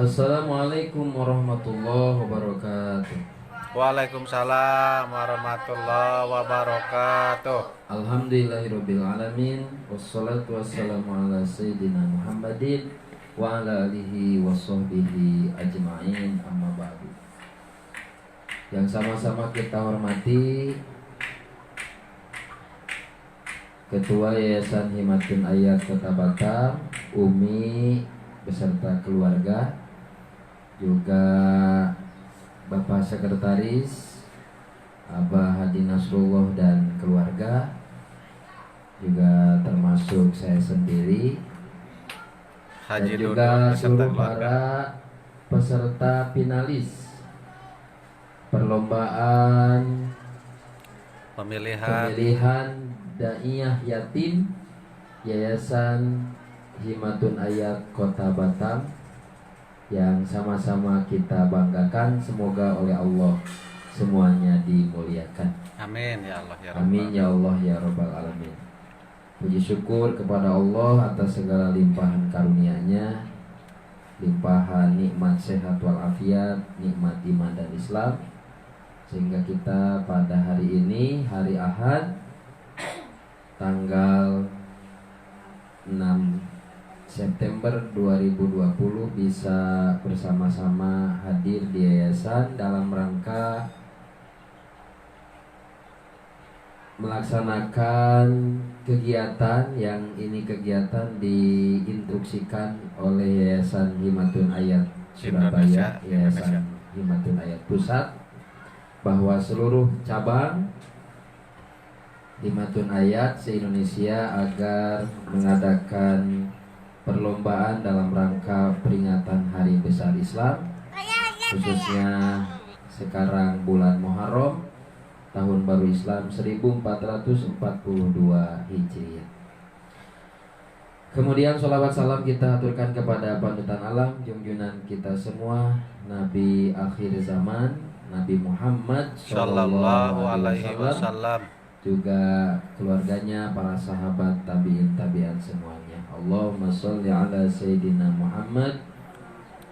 Assalamualaikum warahmatullahi wabarakatuh. Waalaikumsalam warahmatullahi wabarakatuh. Alhamdulillahirabbil alamin wassalatu wassalamu ala sayyidina Muhammadin wa ala alihi washabbihi ajmain, amma ba'du. Yang sama-sama kita hormati Ketua Yayasan Himatun Ayat Kota Batam, Umi beserta keluarga, juga Bapak Sekretaris Abah Hadi Nasrullah dan keluarga, juga termasuk saya sendiri, Haji dan juga Dudun seluruh beserta keluarga. para peserta finalis perlombaan pemilihan Daiyah Yatim Yayasan Himatun Ayat Kota Batam, yang sama-sama kita banggakan. Semoga oleh Allah semuanya dimuliakan. Amin ya Allah ya Rabbal Amin ya Allah ya Rabbal alamin. Puji syukur kepada Allah atas segala limpahan karunia-Nya, limpahan nikmat sehat walafiat, nikmat iman dan Islam, sehingga kita pada hari ini, hari Ahad, tanggal 6 September 2020 bisa bersama-sama hadir di yayasan dalam rangka melaksanakan kegiatan yang ini kegiatan diinstruksikan oleh Yayasan Himatun Ayat Surabaya, Yayasan Himatun Ayat Pusat, bahwa seluruh cabang Himatun Ayat se-Indonesia agar mengadakan perlombaan dalam rangka peringatan Hari Besar Islam, khususnya sekarang bulan Muharram, tahun baru Islam 1442 Hijriah. Kemudian sholawat salam kita aturkan kepada panutan alam, junjungan kita semua, Nabi akhir zaman, Nabi Muhammad Sallallahu alaihi wasallam, juga keluarganya, para sahabat, tabi'in semuanya. Allahumma sholli ala sayyidina Muhammad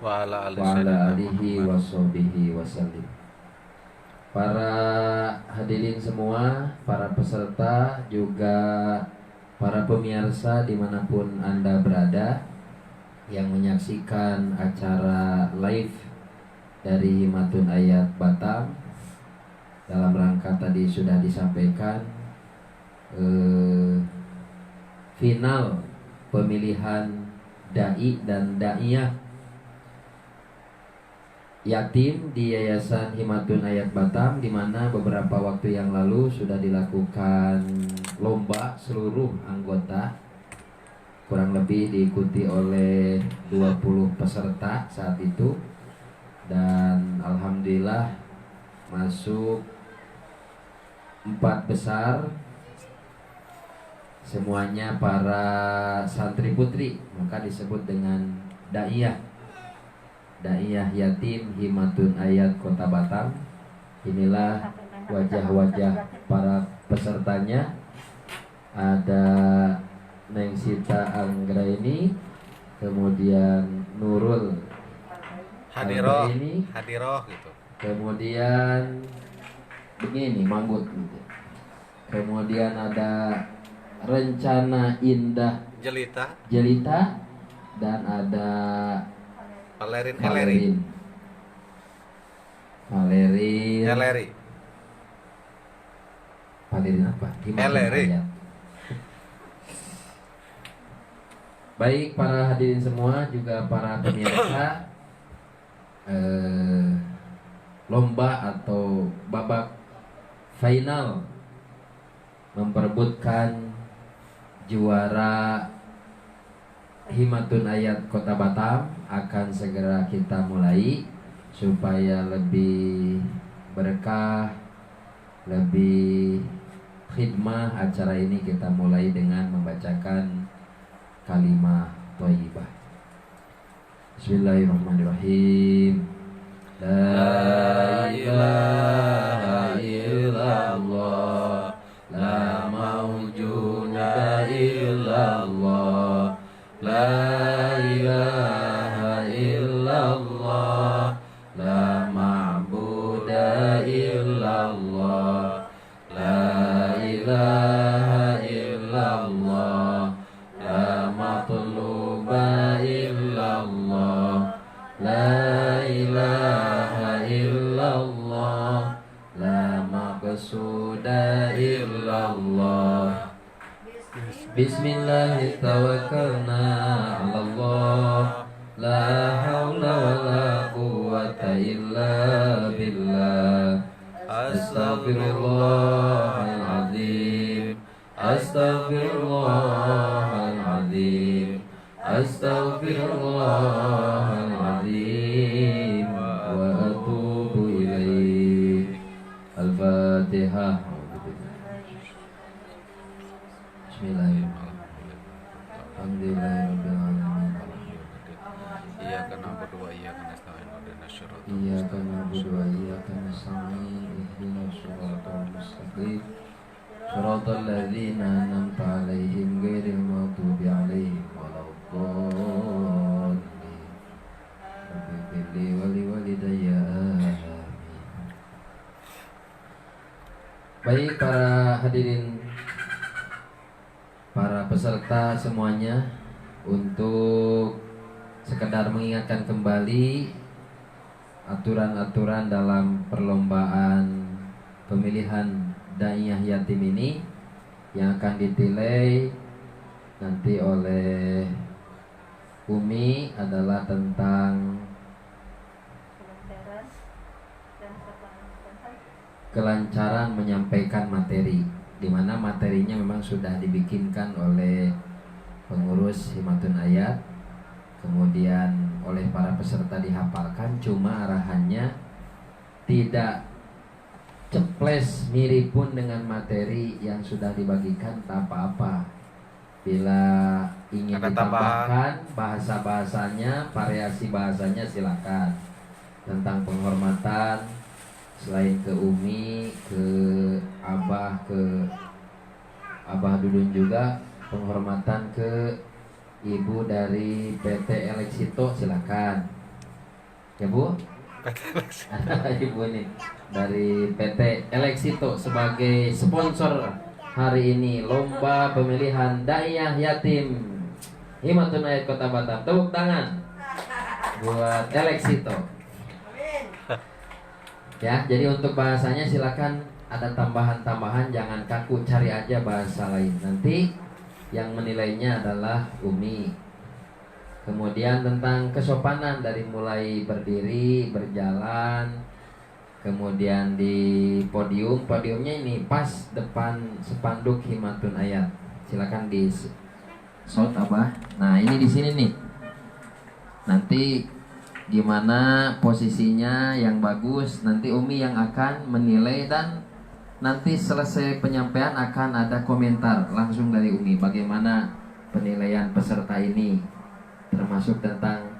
wa ala alihi washabihi wasallim. Para hadirin semua, para peserta, juga para pemirsa dimanapun Anda berada yang menyaksikan acara live dari Himatun Ayat Batam, dalam rangka tadi sudah disampaikan final pemilihan dai dan daiyah yatim di Yayasan Himatun Ayat Batam, di mana beberapa waktu yang lalu sudah dilakukan lomba seluruh anggota, kurang lebih diikuti oleh 20 peserta saat itu, dan alhamdulillah masuk 4 besar, semuanya para santri putri, maka disebut dengan daiyah yatim Himatun Ayat Kota Batam. Inilah wajah-wajah para pesertanya. Ada Neng Sita Anggraini, kemudian Nurul Hadiroh ini, gitu. kemudian begini Manggut gitu. Kemudian ada Rencana Indah Jelita, dan ada Valerin apa? Himatun. Baik para hadirin semua, juga para pemirsa, lomba atau babak final memperebutkan juara Himatun Ayat Kota Batam akan segera kita mulai, supaya lebih berkah, lebih khidmah acara ini. Kita mulai dengan membacakan kalimah thayyibah. Bismillahirrahmanirrahim. La ilaha illallah, la mawjuda illallah, la ilaha illallah. ilaha illallah, la maqsuda illallah. Bismillah tawakkalna 'alallah, la haula wala quwwata illa billah. Astaghfirullahaladzim, astaghfirullahaladzim, astaghfirullahaladzim, wa atubu ilaih. Al-Fatihah. Bismillahirrahmanirrahim. Alhamdulillahirrahmanirrahim. Iyyaka na'budu wa iyyaka nasta'in ihdinas siratal Iyyaka na'budu wa iyyaka nasta'in ihdinas siratal mustaqim siratal ladzina an'amta 'alaihim ghairil maghdubi 'alaihim waladdallin. Rabbi wali walidayya amin. Baik para hadirin, para peserta semuanya, untuk sekedar mengingatkan kembali aturan-aturan dalam perlombaan pemilihan Daiyah Yatim ini yang akan ditilai nanti oleh Umi adalah tentang kelancaran menyampaikan materi, di mana materinya memang sudah dibikinkan oleh pengurus Himatun Ayat, kemudian oleh para peserta dihafalkan, cuma arahannya tidak ceples mirip pun dengan materi yang sudah dibagikan, tak apa-apa. Bila ingin Ada ditambahkan bahasa-bahasanya, variasi bahasanya silakan. Tentang penghormatan selain ke Umi, ke Abah Dudun juga, penghormatan ke Ibu dari PT Elexito silakan. Ya Bu? Ibu nih dari PT Elexito sebagai sponsor hari ini lomba pemilihan Daiyah Yatim Himatun Ayat Kota Batam. Tepuk tangan buat Elexito. Ya, jadi untuk bahasanya silakan ada tambahan-tambahan, jangan kaku, cari aja bahasa lain. Nanti yang menilainya adalah Umi. Kemudian tentang kesopanan dari mulai berdiri, berjalan, kemudian di podiumnya ini pas depan spanduk Himatun Ayat. Silakan di shot Abah. Nah, ini di sini nih. Nanti gimana posisinya yang bagus, nanti Umi yang akan menilai, dan nanti selesai penyampaian akan ada komentar langsung dari Umi bagaimana penilaian peserta ini, termasuk tentang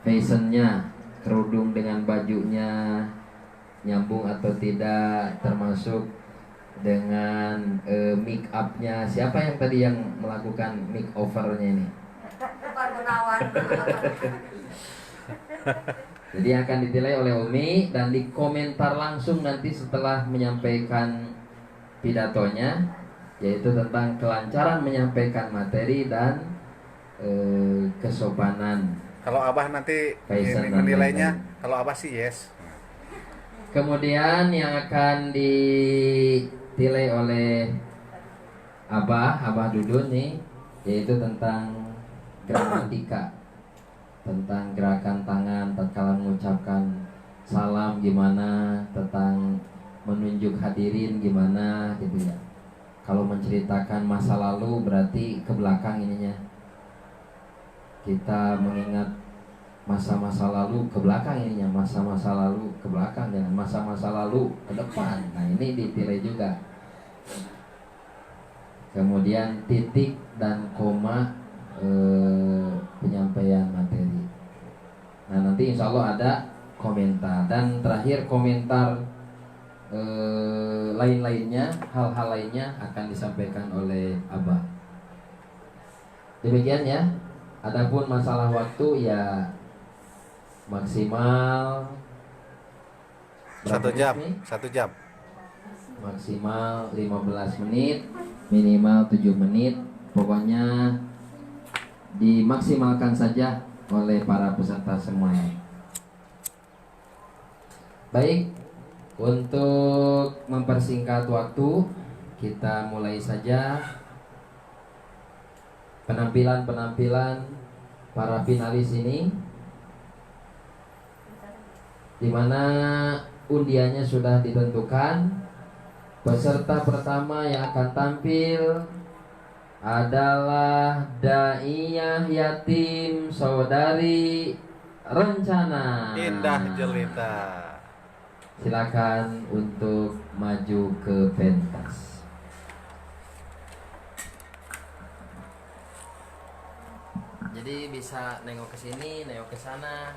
fashionnya, kerudung dengan bajunya nyambung atau tidak, termasuk dengan make upnya. Siapa yang tadi yang melakukan make overnya ini? Jadi akan ditilai oleh Umi dan dikomentar langsung nanti setelah menyampaikan pidatonya, yaitu tentang kelancaran menyampaikan materi dan kesopanan. Kalau Abah nanti menilainya, kalau Abah sih yes. Kemudian yang akan ditilai oleh Abah Dudun nih, yaitu tentang gramatika, tentang gerakan tangan tatkala mengucapkan salam gimana, tentang menunjuk hadirin gimana gitu ya. Kalau menceritakan masa lalu berarti ke belakang ininya. Kita mengingat masa-masa lalu ke belakang ininya, masa-masa lalu ke belakang dan masa-masa lalu ke depan. Nah, ini ditilai juga. Kemudian titik dan koma penyampaian materi. Nah, nanti insya Allah ada komentar, dan terakhir komentar lain-lainnya, hal-hal lainnya akan disampaikan oleh Abah. Demikian ya. Adapun masalah waktu ya maksimal 1 jam, nih? 1 jam. Maksimal 15 menit, minimal 7 menit. Pokoknya dimaksimalkan saja oleh para peserta semuanya. Baik, untuk mempersingkat waktu, kita mulai saja penampilan para finalis ini, di mana undiannya sudah ditentukan. Peserta pertama yang akan tampil adalah Daiyah Yatim Saudari Rencana Indah Jelita. Silakan untuk maju ke pentas. Jadi bisa nengok ke sini, nengok ke sana,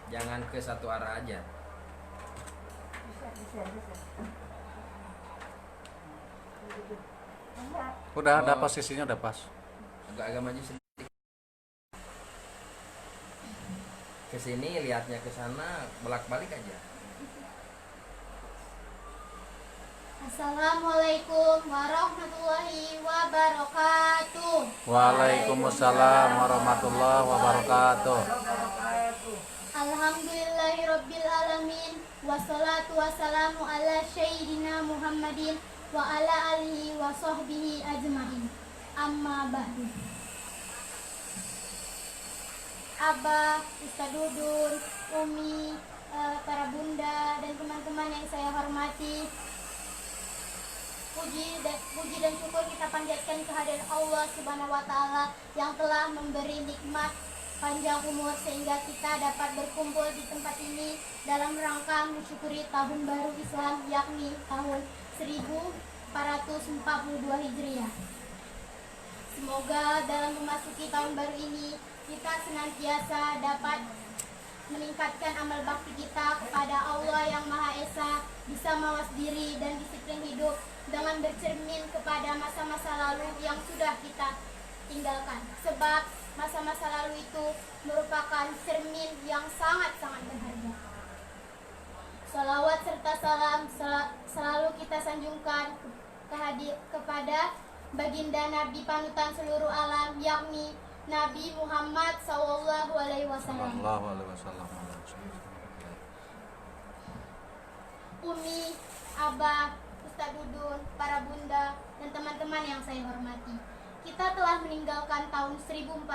jangan ke satu arah aja. Udah ada posisinya udah pas. Agak maju sedikit. Ke sini lihatnya ke sana, bolak-balik aja. Assalamualaikum warahmatullahi wabarakatuh. Waalaikumsalam warahmatullahi wabarakatuh. Alhamdulillahirabbil alamin. Wassalatu wassalamu ala sayyidina Muhammadin wa ala alihi wa sahbihi ajmain. Amma ba'du. Abah, Ustaz Dudun, Umi, para bunda dan teman-teman yang saya hormati, puji dan syukur kita panjatkan kehadiran Allah Subhanahu wa taala yang telah memberi nikmat panjang umur sehingga kita dapat berkumpul di tempat ini dalam rangka mensyukuri tahun baru Islam, yakni tahun 1442 Hijriah. Semoga dalam memasuki tahun baru ini kita senantiasa dapat meningkatkan amal bakti kita kepada Allah yang Maha Esa, bisa mawas diri dan disiplin hidup dengan bercermin kepada masa-masa lalu yang sudah kita tinggalkan. Sebab masa-masa lalu itu merupakan cermin yang sangat-sangat berharga. Salawat serta salam selalu kita sanjungkan kepada baginda Nabi panutan seluruh alam, yakni Nabi Muhammad Sallallahu Alaihi Wasallam. Umi, Abah, Ustaz Dudun, para bunda, dan teman-teman yang saya hormati. Kita telah meninggalkan tahun 1441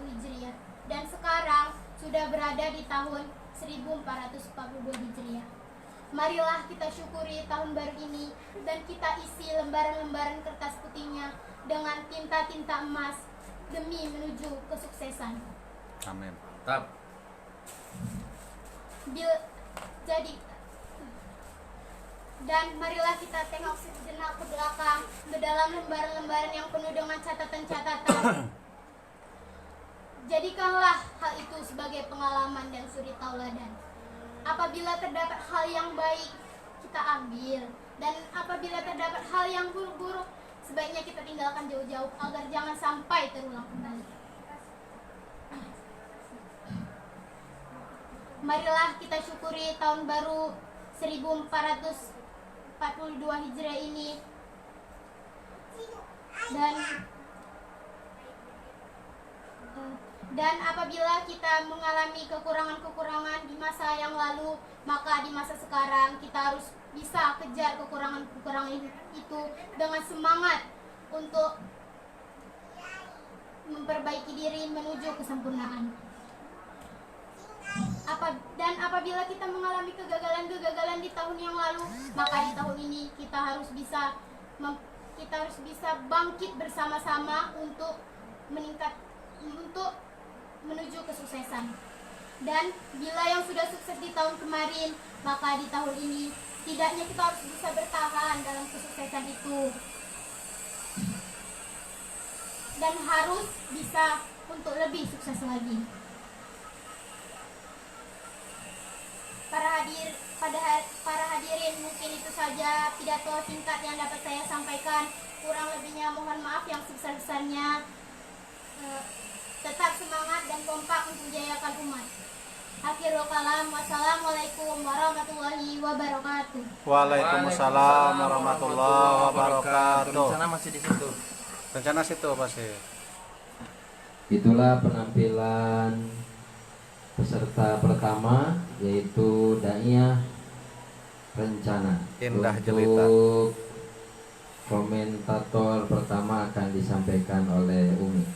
Hijriah dan sekarang sudah berada di tahun 1442 Hijriah. Marilah kita syukuri tahun baru ini dan kita isi lembaran-lembaran kertas putihnya dengan tinta-tinta emas demi menuju kesuksesan. Amin. Tap. Dan marilah kita tengok sejenak ke belakang, ke dalam lembaran-lembaran yang penuh dengan catatan-catatan. Jadikanlah hal itu sebagai pengalaman dan suri tauladan. Apabila terdapat hal yang baik, kita ambil. Dan apabila terdapat hal yang buruk-buruk, sebaiknya kita tinggalkan jauh-jauh agar jangan sampai terulang kembali. Marilah kita syukuri tahun baru 1442 Hijriah ini dan apabila kita mengalami kekurangan-kekurangan di masa yang lalu, maka di masa sekarang kita harus bisa kejar kekurangan-kekurangan itu dengan semangat untuk memperbaiki diri menuju kesempurnaan. Dan apabila kita mengalami kegagalan-kegagalan di tahun yang lalu, maka di tahun ini kita harus bisa bangkit bersama-sama untuk menuju kesuksesan. Dan bila yang sudah sukses di tahun kemarin, maka di tahun ini setidaknya kita harus bisa bertahan dalam kesuksesan itu dan harus bisa untuk lebih sukses lagi. Para hadirin, mungkin itu saja pidato singkat yang dapat saya sampaikan. Kurang lebihnya mohon maaf yang sebesar-besarnya. Tetap semangat dan kompak untuk menjayakan umat. Akhirul kalam, wassalamualaikum warahmatullahi wabarakatuh. Waalaikumsalam warahmatullahi wabarakatuh. Rencana masih di situ. Rencana situ masih. Itulah penampilan peserta pertama yaitu Daiyah Rencana. Indah Untuk jelita. komentator pertama akan disampaikan oleh Umi.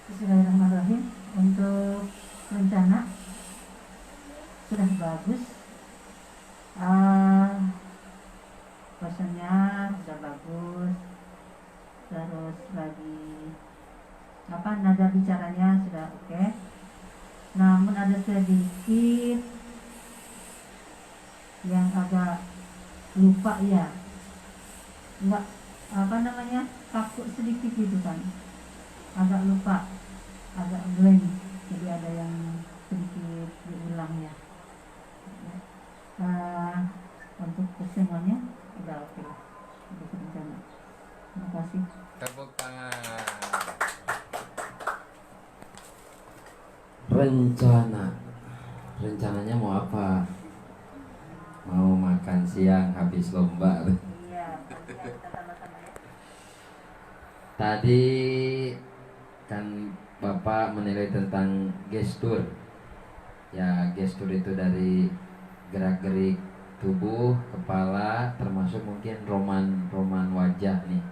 Bismillahirrahmanirrahim. Untuk rencana sudah bagus, pesannya sudah bagus, terus lagi nada bicaranya sudah oke. Namun ada sedikit yang agak lupa ya, nggak kaku sedikit gitu kan, agak lupa, agak blank, jadi ada yang sedikit diulang ya. Untuk kesemuanya udah oke lah untuk rencana. Terima kasih. Tepuk tangan. Rencananya mau apa? Mau makan siang habis lomba. Iya. Tadi kan Bapak menilai tentang gestur. Ya, gestur itu dari gerak-gerik tubuh, kepala, termasuk mungkin roman wajah nih.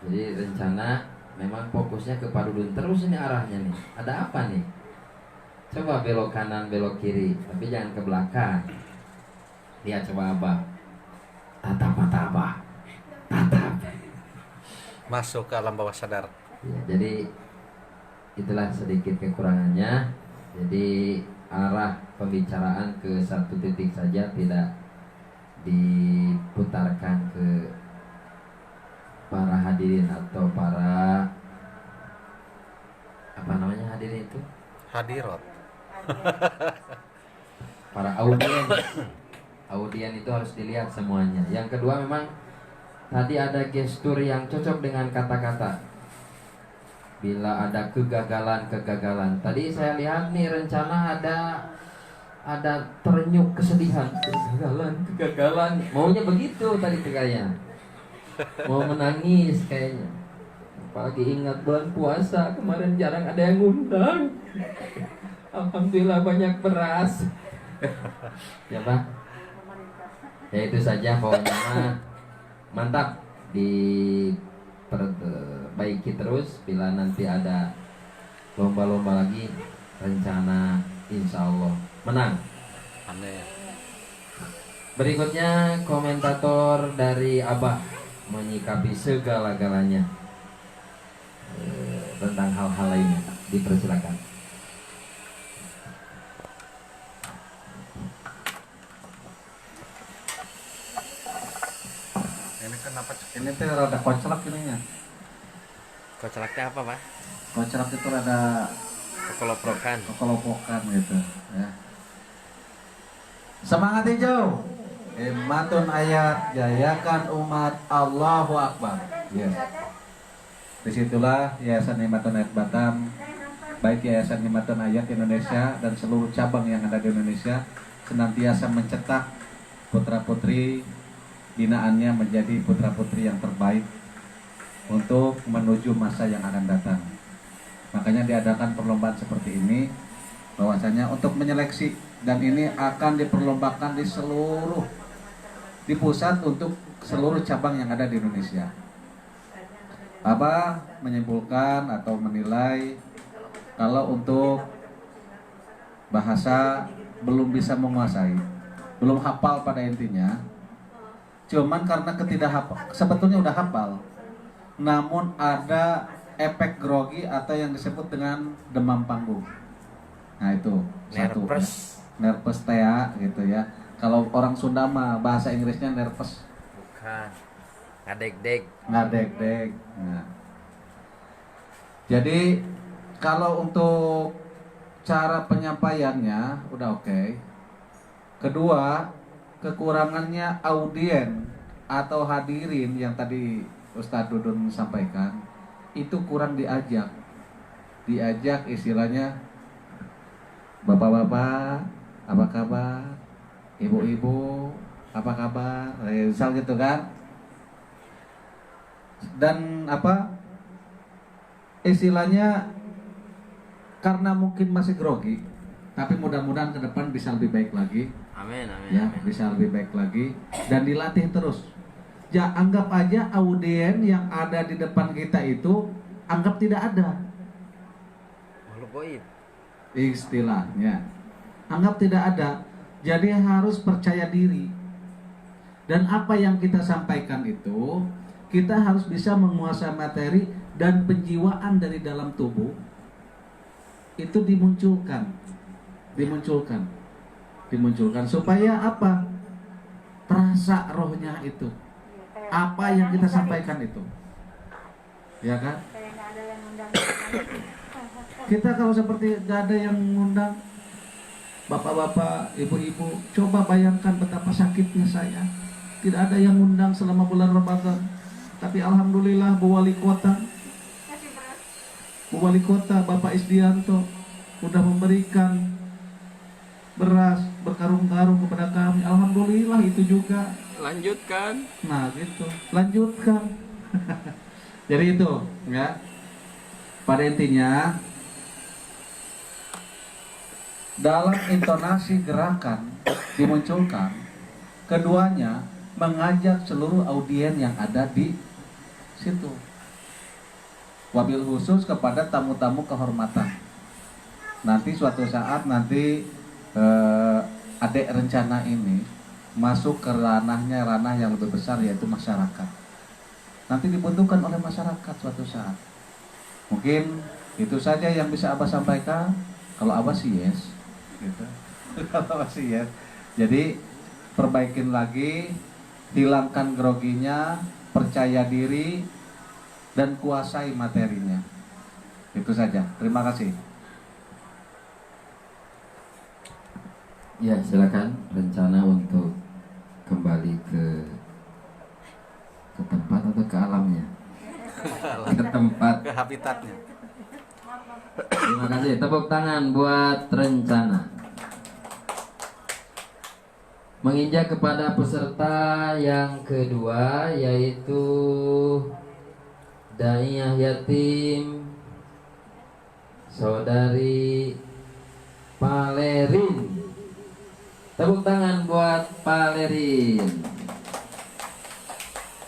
Jadi rencana memang fokusnya ke Padudun terus ini arahnya nih. Ada apa nih? Coba belok kanan, belok kiri, tapi jangan ke belakang. Lihat coba Abah. Tatap mata Abah. Tatap. Masuk ke alam bawah sadar. Ya, jadi itulah sedikit kekurangannya. Jadi arah pembicaraan ke satu titik saja, tidak diputarkan ke para hadirin atau para apa namanya hadirin itu? Hadirat. Para audien. Audien itu harus dilihat semuanya. Yang kedua memang tadi ada gestur yang cocok dengan kata-kata. Bila ada kegagalan. Tadi saya lihat nih rencana ada terenyuh kesedihan. Kegagalan. Maunya begitu tadi kayaknya. Mau menangis kayaknya. Apalagi ingat bulan puasa kemarin jarang ada yang ngundang. Alhamdulillah banyak beras. Ya Pak. Ya itu saja pokoknya mantap diperbaiki terus. Bila nanti ada lomba-lomba lagi, rencana insya Allah menang. Amin. Berikutnya komentator dari Abah menyikapi segala-galanya tentang hal-hal lainnya. Dipersilakan. Ini kenapa? Ini tuh rada koclak ininya. Koclaknya apa, Pak? Koclak itu rada Kekeloprokan. kelopokan gitu ya. Semangat hijau. Himmatun ayat, jayakan umat, Allahu Akbar. Ya. Disitulah Yayasan Himmatun Ayat Batam, baik Yayasan Himmatun Ayat Indonesia dan seluruh cabang yang ada di Indonesia senantiasa mencetak putra-putri binaannya menjadi putra-putri yang terbaik untuk menuju masa yang akan datang. Makanya diadakan perlombaan seperti ini, bahwasanya untuk menyeleksi, dan ini akan diperlombakan di pusat untuk seluruh cabang yang ada di Indonesia. Apa menyimpulkan atau menilai kalau untuk bahasa belum bisa menguasai, belum hafal pada intinya, cuman karena ketidakhafal, sebetulnya udah hafal, namun ada efek grogi atau yang disebut dengan demam panggung. Nah itu satu, nervous tea gitu ya. Kalau orang Sunda mah bahasa Inggrisnya nervous. Bukan. Ngadeg-deg. Ngadeg-deg. Nah. Jadi kalau untuk cara penyampaiannya udah oke. Kedua, kekurangannya audien atau hadirin yang tadi Ustadz Dudun sampaikan itu kurang diajak istilahnya, bapak-bapak apa kabar, ibu-ibu apa kabar, misal gitu kan. Dan apa istilahnya, karena mungkin masih grogi, tapi mudah-mudahan ke depan bisa lebih baik lagi. Amin, amin, Ya, amin. bisa lebih baik lagi dan dilatih terus. Ya, anggap aja audien yang ada di depan kita itu anggap tidak ada. Makhluk gaib. Istilahnya anggap tidak ada. Jadi harus percaya diri. Dan apa yang kita sampaikan itu, kita harus bisa menguasai materi dan penjiwaan dari dalam tubuh itu dimunculkan supaya apa? Terasa rohnya itu. Apa yang kita sampaikan itu, ya kan? Kita kalau seperti gak ada yang mengundang, bapak-bapak, ibu-ibu, coba bayangkan betapa sakitnya saya. Tidak ada yang mengundang selama bulan Ramadan. Tapi alhamdulillah Bu Wali Kota Bapak Isdianto sudah memberikan beras berkarung-karung kepada kami. Alhamdulillah itu juga. Lanjutkan. Nah gitu, lanjutkan. Jadi itu ya, pada intinya dalam intonasi gerakan dimunculkan, keduanya mengajak seluruh audien yang ada di situ, wabil khusus kepada tamu-tamu kehormatan. Nanti suatu saat adik rencana ini masuk ke ranah yang lebih besar, yaitu masyarakat. Nanti dibutuhkan oleh masyarakat suatu saat. Mungkin itu saja yang bisa Abah sampaikan. Kalau Abah sih yes, gitu. Kalau Abah sih yes. Jadi perbaikin lagi, hilangkan groginya, percaya diri, dan kuasai materinya. Itu saja. Terima kasih. Ya, silakan rencana untuk kembali ke tempat atau ke alamnya? Ke tempat. Ke habitatnya. Terima kasih. Tepuk tangan buat rencana. Menginjak kepada peserta yang kedua, yaitu Daiyah Yatim Saudari Palerin. Tepuk tangan buat Palerin.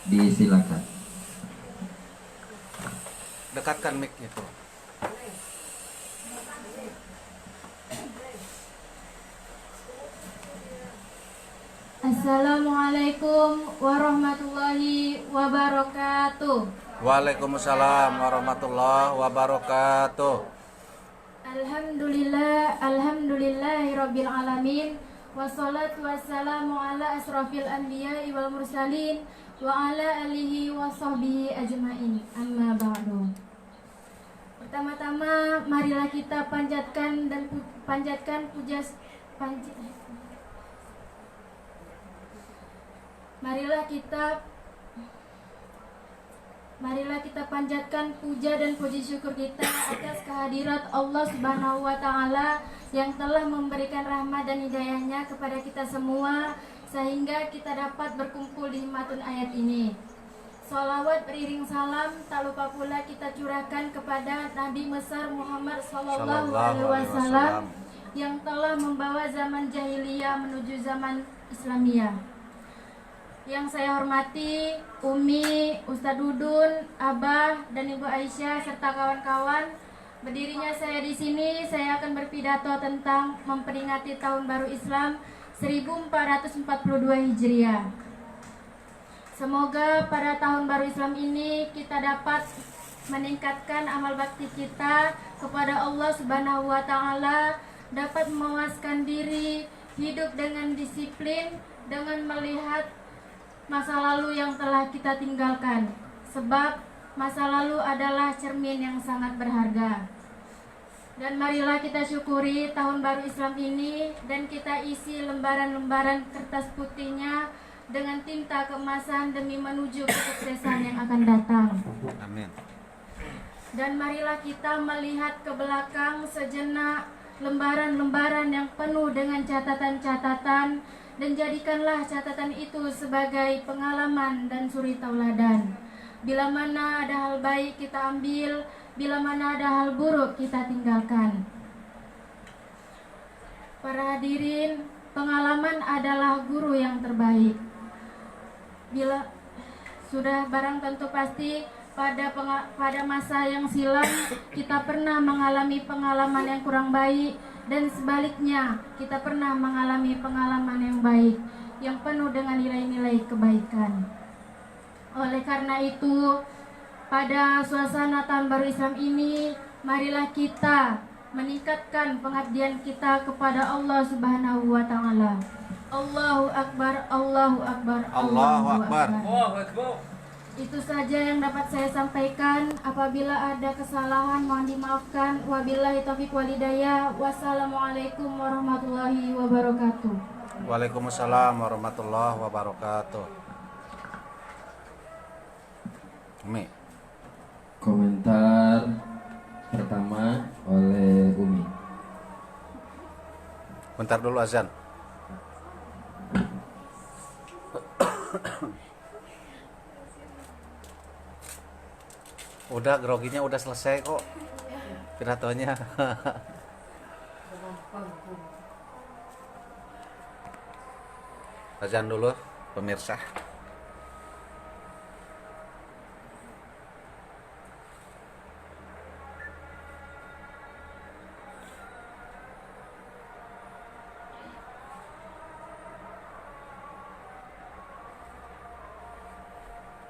Disilakan. Dekatkan mic itu. Assalamualaikum warahmatullahi wabarakatuh. Waalaikumsalam warahmatullahi wabarakatuh. Alhamdulillahirabbil alamin. Wassalatu wassalamu ala asrafil anbiya'i wal mursalin wa ala alihi wa sahbihi ajma'in. Amma ba'du. Pertama-tama marilah kita panjatkan Marilah kita panjatkan puja dan puji syukur kita atas kehadirat Allah Subhanahu wa Ta'ala yang telah memberikan rahmat dan hidayahnya kepada kita semua, sehingga kita dapat berkumpul di himatun ayat ini. Salawat beriring salam tak lupa pula kita curahkan kepada Nabi besar Muhammad Sallallahu Alaihi Wasallam yang telah membawa zaman jahiliyah menuju zaman Islamiyah. Yang saya hormati Umi, Ustadz Dudun, Abah, dan Ibu Aisyah serta kawan-kawan. Berdirinya saya di sini, saya akan berpidato tentang memperingati Tahun Baru Islam 1442 Hijriah. Semoga pada Tahun Baru Islam ini kita dapat meningkatkan amal bakti kita kepada Allah Subhanahu wa Ta'ala, dapat memuaskan diri, hidup dengan disiplin, dengan melihat masa lalu yang telah kita tinggalkan, sebab masa lalu adalah cermin yang sangat berharga. Dan marilah kita syukuri Tahun Baru Islam ini dan kita isi lembaran-lembaran kertas putihnya dengan tinta keemasan demi menuju kesuksesan yang akan datang. Amin. Dan marilah kita melihat ke belakang sejenak lembaran-lembaran yang penuh dengan catatan-catatan, dan jadikanlah catatan itu sebagai pengalaman dan suri tauladan. Bila mana ada hal baik kita ambil, bila mana ada hal buruk kita tinggalkan. Para hadirin, pengalaman adalah guru yang terbaik. Bila sudah barang tentu pasti pada masa yang silam kita pernah mengalami pengalaman yang kurang baik, dan sebaliknya kita pernah mengalami pengalaman yang baik yang penuh dengan nilai-nilai kebaikan. Oleh karena itu, pada suasana tahun baru Islam ini, marilah kita meningkatkan pengabdian kita kepada Allah Subhanahu wa taala. Allahu akbar, Allahu akbar, Allahu Akbar. Itu saja yang dapat saya sampaikan. Apabila ada kesalahan mohon dimaafkan. Wabillahi taufiq wal hidayah. Wassalamualaikum warahmatullahi wabarakatuh. Waalaikumsalam warahmatullahi wabarakatuh. Umi. Komentar pertama oleh Umi. Bentar dulu azan. Udah, groginya udah selesai kok piratonya. Azan dulu pemirsa.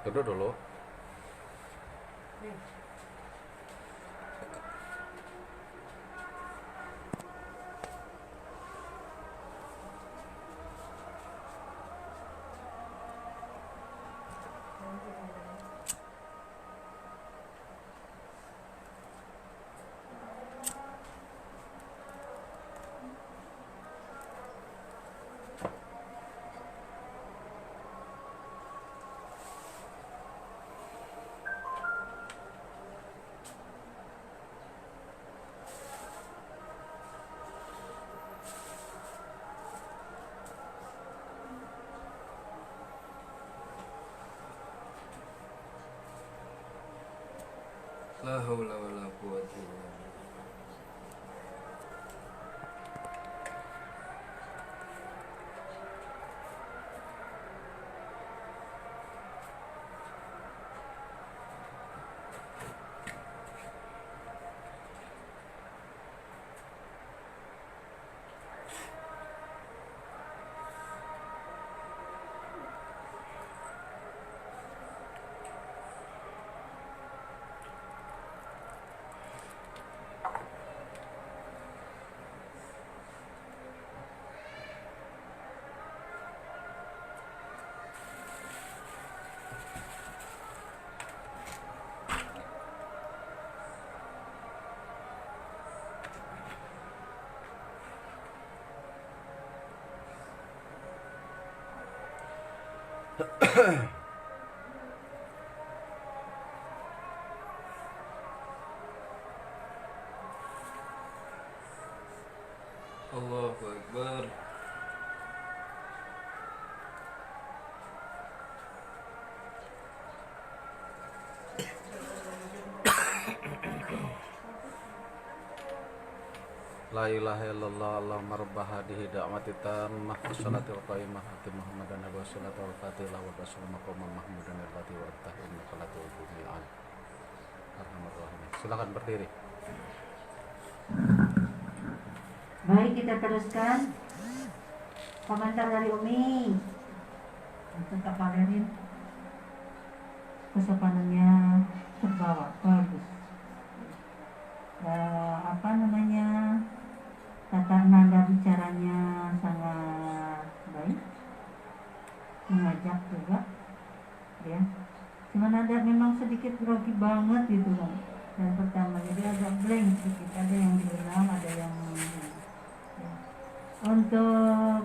Duduk dulu. La haula wala quwwata illa billah. Allahu Akbar. La ilaha illallah Allahumma rabb hadhihi da'wati tammah wassalatul qaimah ati Muhammadan wa salatul fatilah wa rasul maqam mahmudan allati wa tahunna qalatu bi'an. Arhamar rahimin. Silakan berdiri. Baik, kita teruskan komentar dari Umi. Untuk Kak Valerin, kesopanannya terbawa bagus. Apa namanya, tata nada bicaranya sangat baik, mengajak juga, ya. Cuma nada memang sedikit grogi banget gitu kan. Dan pertama jadi agak blank sedikit, ada yang diulang, ada yang ya. Untuk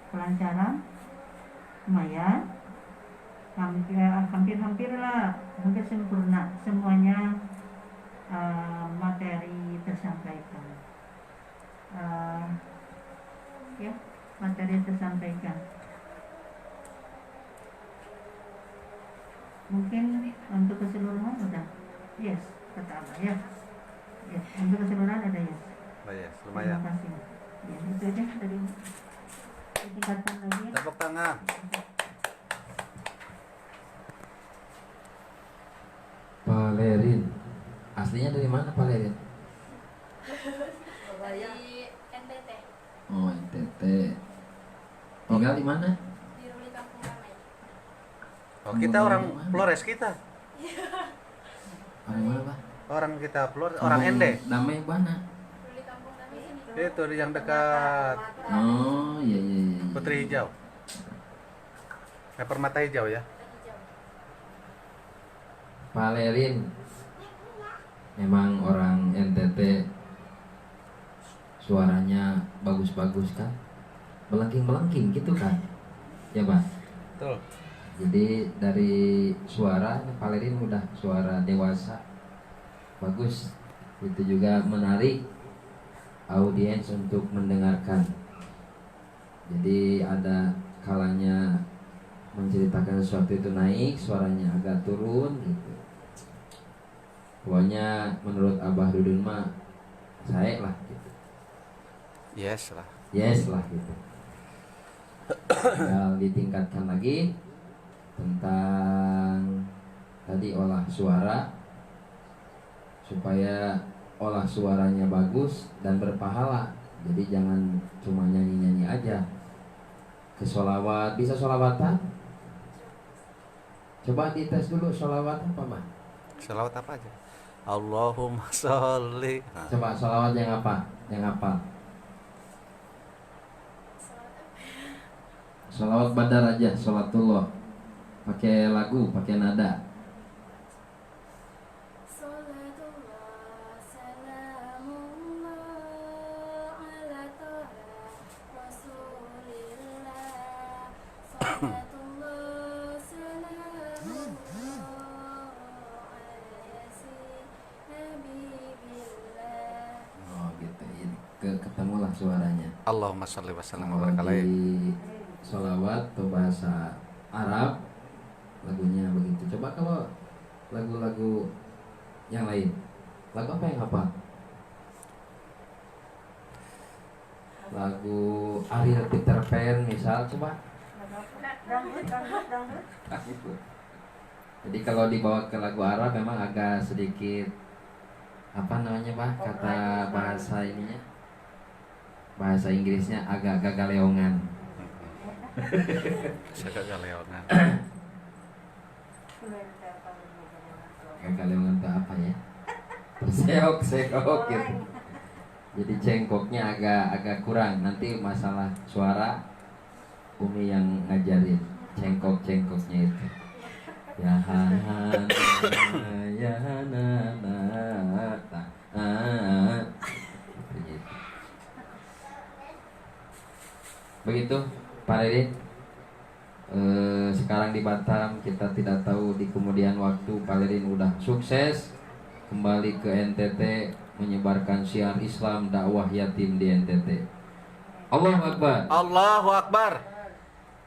kelancaran lumayan, hampir lah, hampir sempurna semuanya. Materi tersampaikan, ya, materi tersampaikan. Mungkin Yes, kata Allah ya. Yes, untuk keseluruhan ada yes. Oh yes, Terima lumayan. kasih. Ya, itu aja dari ditingkatkan lagi ya. Tepuk tangan. Pak Lerin. Aslinya dari mana Pak Lerin? Dari NTT, Oh, NTT. Tinggal di mana? di Ruli Kampung Ramai. Oh, kita orang Flores kita. Orang mana Pak? Orang kita Flores, orang Ende. Damai mana? Ruli Kampung Ramai sini. Itu di yang dekat Oh, iya iya iya. Putri Hijau. Permata Hijau ya. Hijau. Pak Lerin. Memang orang NTT suaranya bagus-bagus kan? Melengking-melengking gitu kan? Ya Pak. Betul. Jadi dari suara Pak Lerin udah suara dewasa, bagus. Itu juga menarik audiens untuk mendengarkan. Jadi ada kalanya menceritakan sesuatu itu naik, suaranya agak turun gitu. Pokoknya menurut Abah Dudun mah saya lah gitu. Yes lah. Yes lah gitu. Tinggal ditingkatkan lagi tentang tadi olah suara supaya olah suaranya bagus dan berpahala. Jadi jangan cuma nyanyi-nyanyi aja. Ke sholawat, bisa sholawatan? Coba dites dulu sholawat apa Pak? Selawat apa aja? Allahumma sholli. Nah, Coba sholawat yang apa? Yang apa? Sholawat badar aja, sholatullah. Pakai lagu, pakai nada. Salatullah, salamullah ala toha Rasulillah. Salatullah, salamullah ala yasin Habibillah. Oh gitu, ini ketemulah suaranya. Allahumma sholli wa sallim wa Kalau barik alaihi. di sholawat atau bahasa Arab lagunya begitu. Coba kalau lagu-lagu yang lain, lagu apa yang apa? Lagu Ariel Peter Pan misal, coba. Jadi kalau dibawa ke lagu Arab memang agak sedikit apa namanya Pak? Kata bahasa ininya, bahasa Inggrisnya agak-agak galeongan. Saya galeongan. Galeongan itu apa ya? Terseok-seok gitu. Jadi cengkoknya agak kurang. Nanti masalah suara Umi yang ngajarin cengkok-cengkoknya itu. Ya hana ya hana begitu Pak Riri. Sekarang di Batam kita tidak tahu di kemudian waktu Pak Lerin udah sukses kembali ke NTT menyebarkan syiar Islam dakwah yatim di NTT. Allahu Akbar. Allahu Akbar.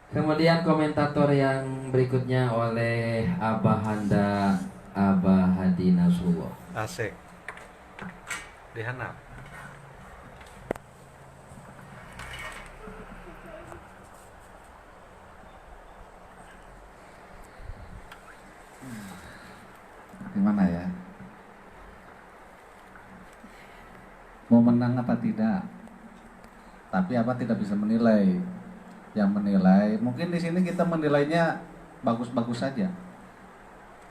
Kemudian komentator yang berikutnya oleh Abah Handa Abah Hadi Nasrullah. Asik. Dihanap. Gimana ya? Mau menang apa tidak? Tapi apa tidak bisa menilai. Yang menilai, mungkin di sini kita menilainya bagus-bagus saja.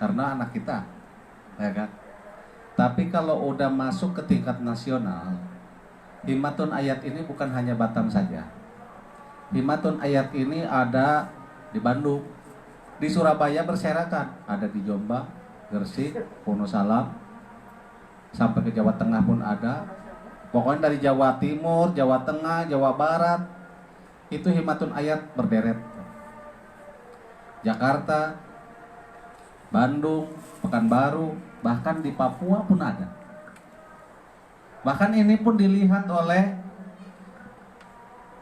Karena anak kita, ya kan? Tapi kalau udah masuk ke tingkat nasional, Himatun Ayat ini bukan hanya Batam saja. Himatun Ayat ini ada di Bandung, di Surabaya berserakan, ada di Jombang, Gresik, Wonosalam, sampai ke Jawa Tengah pun ada. Pokoknya dari Jawa Timur, Jawa Tengah, Jawa Barat, itu Himatun Ayat berderet. Jakarta, Bandung, Pekanbaru, bahkan di Papua pun ada. Bahkan ini pun dilihat oleh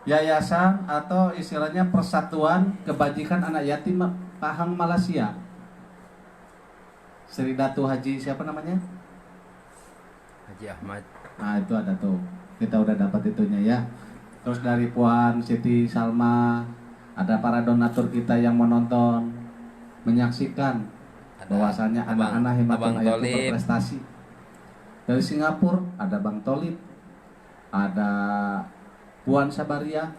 yayasan atau istilahnya Persatuan Kebajikan Anak Yatim Pahang Malaysia. Sri Datu Haji siapa namanya? Haji Ahmad. Nah itu ada tuh, kita udah dapat itunya ya. Terus dari Puan Siti Salma, ada para donatur kita yang menonton, menyaksikan bahwasanya anak-anak Himatul Ayat itu berprestasi. Dari Singapura ada Bang Tolib, ada Puan Sabaria,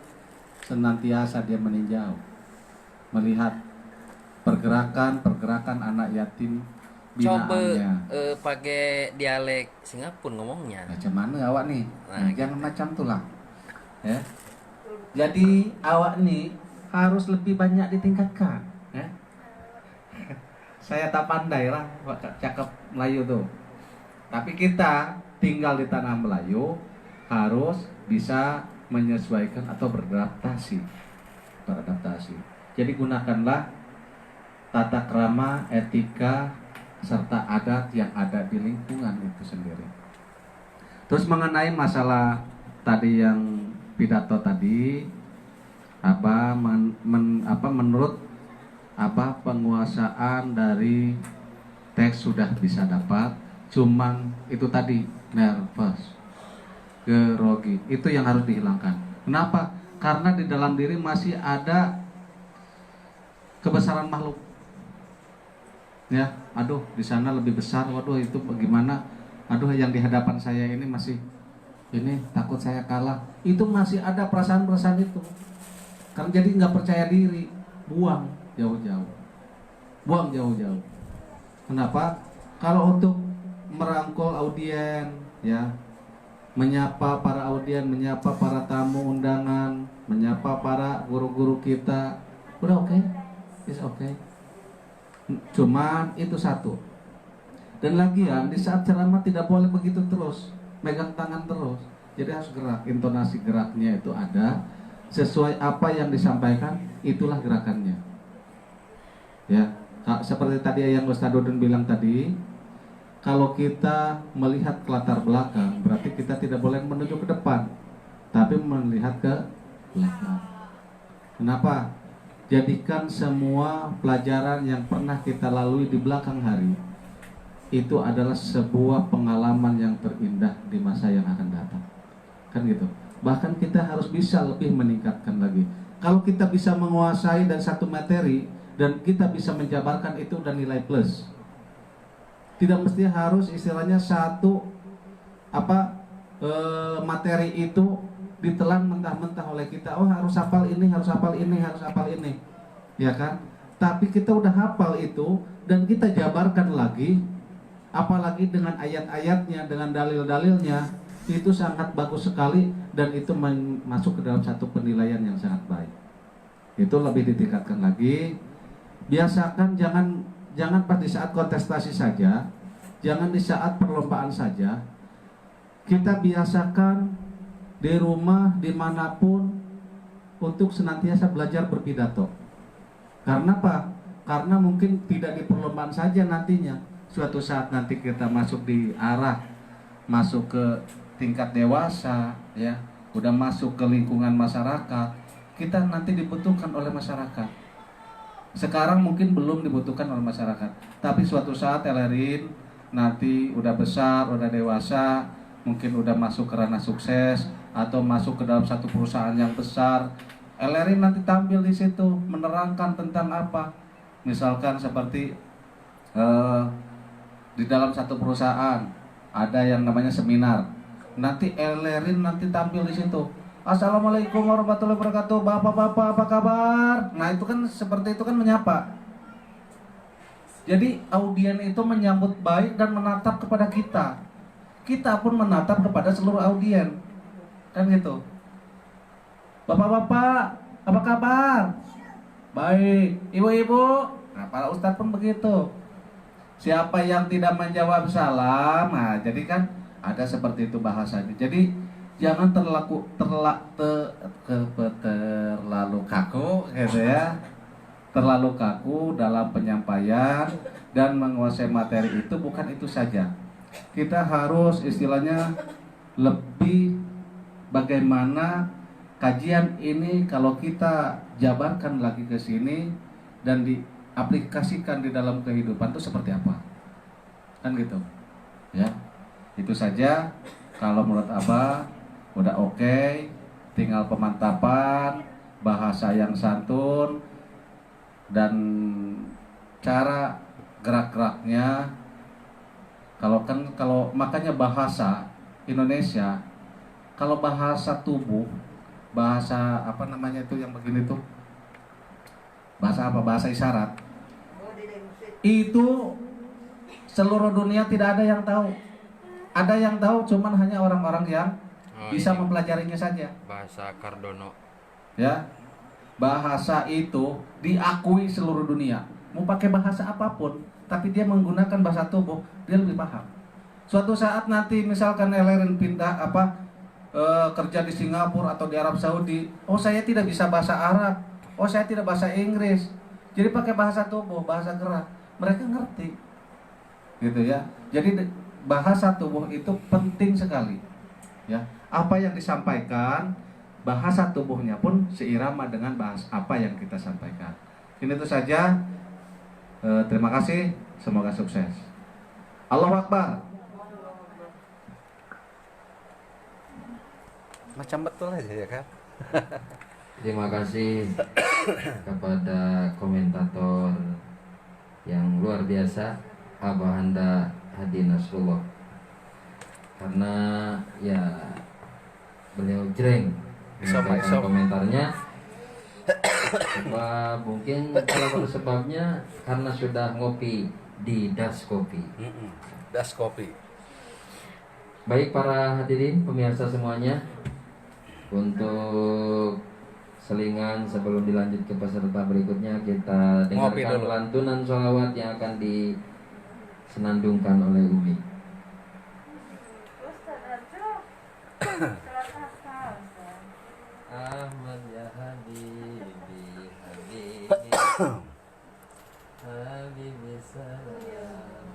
senantiasa dia meninjau, melihat pergerakan anak yatim binaannya. Coba pakai dialek Singapura ngomongnya. Macam mana awak nih? Nah, jangan macam tuh lah. Ya. Jadi awak nih harus lebih banyak ditingkatkan. Ya. Saya tak pandai lah cakap Melayu tuh. Tapi kita tinggal di tanah Melayu harus bisa menyesuaikan atau beradaptasi. Jadi gunakanlah tata krama, etika, serta adat yang ada di lingkungan itu sendiri. Terus mengenai masalah tadi yang pidato tadi, menurut penguasaan dari teks sudah bisa dapat, cuman itu tadi nervous, grogi, itu yang harus dihilangkan. Kenapa? Karena di dalam diri masih ada kebesaran makhluk. Ya, aduh di sana lebih besar, waduh itu bagaimana, aduh yang di hadapan saya ini masih ini takut saya kalah, itu masih ada perasaan-perasaan itu. Karena jadi nggak percaya diri, buang jauh-jauh. Kenapa? Kalau untuk merangkul audien, ya, menyapa para audien, menyapa para tamu undangan, menyapa para guru-guru kita, udah oke, is oke. Cuman itu satu. Dan lagian di saat ceramah tidak boleh begitu terus, megang tangan terus. Jadi harus gerak, intonasi geraknya itu ada sesuai apa yang disampaikan, itulah gerakannya. Ya, seperti tadi yang Ustaz Dudun bilang tadi, kalau kita melihat ke latar belakang, berarti kita tidak boleh menuju ke depan, tapi melihat ke belakang. Kenapa? Jadikan semua pelajaran yang pernah kita lalui di belakang hari itu adalah sebuah pengalaman yang terindah di masa yang akan datang. Kan gitu. Bahkan kita harus bisa lebih meningkatkan lagi. Kalau kita bisa menguasai dari satu materi dan kita bisa menjabarkan itu dan nilai plus. Tidak mesti harus istilahnya satu materi itu ditelan mentah-mentah oleh kita. Oh harus hafal ini, harus hafal ini, harus hafal ini, ya kan? Tapi kita udah hafal itu dan kita jabarkan lagi, apalagi dengan ayat-ayatnya, dengan dalil-dalilnya, itu sangat bagus sekali dan itu masuk ke dalam satu penilaian yang sangat baik. Itu lebih ditingkatkan lagi. Biasakan jangan pas di saat kontestasi saja, jangan di saat perlombaan saja. Kita biasakan di rumah, dimanapun, untuk senantiasa belajar berpidato. Karena apa? Karena mungkin tidak di perlombaan saja nantinya. Suatu saat nanti kita masuk di arah, masuk ke tingkat dewasa, ya, udah masuk ke lingkungan masyarakat, kita nanti dibutuhkan oleh masyarakat. Sekarang mungkin belum dibutuhkan oleh masyarakat, tapi suatu saat Elerin nanti udah besar, udah dewasa, mungkin udah masuk ke ranah sukses atau masuk ke dalam satu perusahaan yang besar, Elerin nanti tampil di situ menerangkan tentang apa? Misalkan seperti di dalam satu perusahaan ada yang namanya seminar. Nanti Elerin nanti tampil di situ. Assalamualaikum warahmatullahi wabarakatuh, bapak-bapak apa kabar? Nah itu kan seperti itu kan menyapa. Jadi audien itu menyambut baik dan menatap kepada kita. Kita pun menatap kepada seluruh audien. Kan gitu. Bapak-bapak, apa kabar? Baik. Ibu-ibu? Nah, para ustadz pun begitu. Siapa yang tidak menjawab salam, nah jadi kan ada seperti itu bahasanya. Jadi jangan terlalu kaku gitu ya. Terlalu kaku dalam penyampaian dan menguasai materi itu bukan itu saja. Kita harus istilahnya lebih bagaimana kajian ini kalau kita jabarkan lagi ke sini dan diaplikasikan di dalam kehidupan itu seperti apa. kan gitu ya. Itu saja kalau menurut Abah udah oke, tinggal pemantapan bahasa yang santun dan cara gerak-geraknya. Kalau makanya bahasa Indonesia, kalau bahasa tubuh, bahasa apa namanya itu yang begini tuh, bahasa apa, bahasa isyarat itu seluruh dunia tidak ada yang tahu. Ada yang tahu cuman hanya orang-orang yang bisa mempelajarinya saja. Bahasa Kardono. Ya, bahasa itu diakui seluruh dunia. Mau pakai bahasa apapun, tapi dia menggunakan bahasa tubuh, dia lebih paham. Suatu saat nanti misalkan Elerin pindah kerja di Singapura atau di Arab Saudi, oh saya tidak bisa bahasa Arab, oh saya tidak bahasa Inggris, jadi pakai bahasa tubuh, bahasa gerak, mereka ngerti, gitu ya. Jadi bahasa tubuh itu penting sekali, ya. Apa yang disampaikan, bahasa tubuhnya pun seirama dengan bahasa apa yang kita sampaikan. Ini itu saja. Terima kasih, semoga sukses. Allahu Akbar. Macam betul aja ya kan. Terima kasih kepada komentator yang luar biasa, Abah Handa Hadi Nasrullah. Karena ya beliau jreng menyampaikan komentarnya. Sebab mungkin salah satu sebabnya karena sudah ngopi di Das Kopi. Das Kopi. Baik para hadirin pemirsa semuanya, untuk selingan sebelum dilanjut ke peserta berikutnya, kita dengarkan lantunan sholawat yang akan disenandungkan oleh Umi. Ahmad ya Habibi, Habibi, Habibi salam.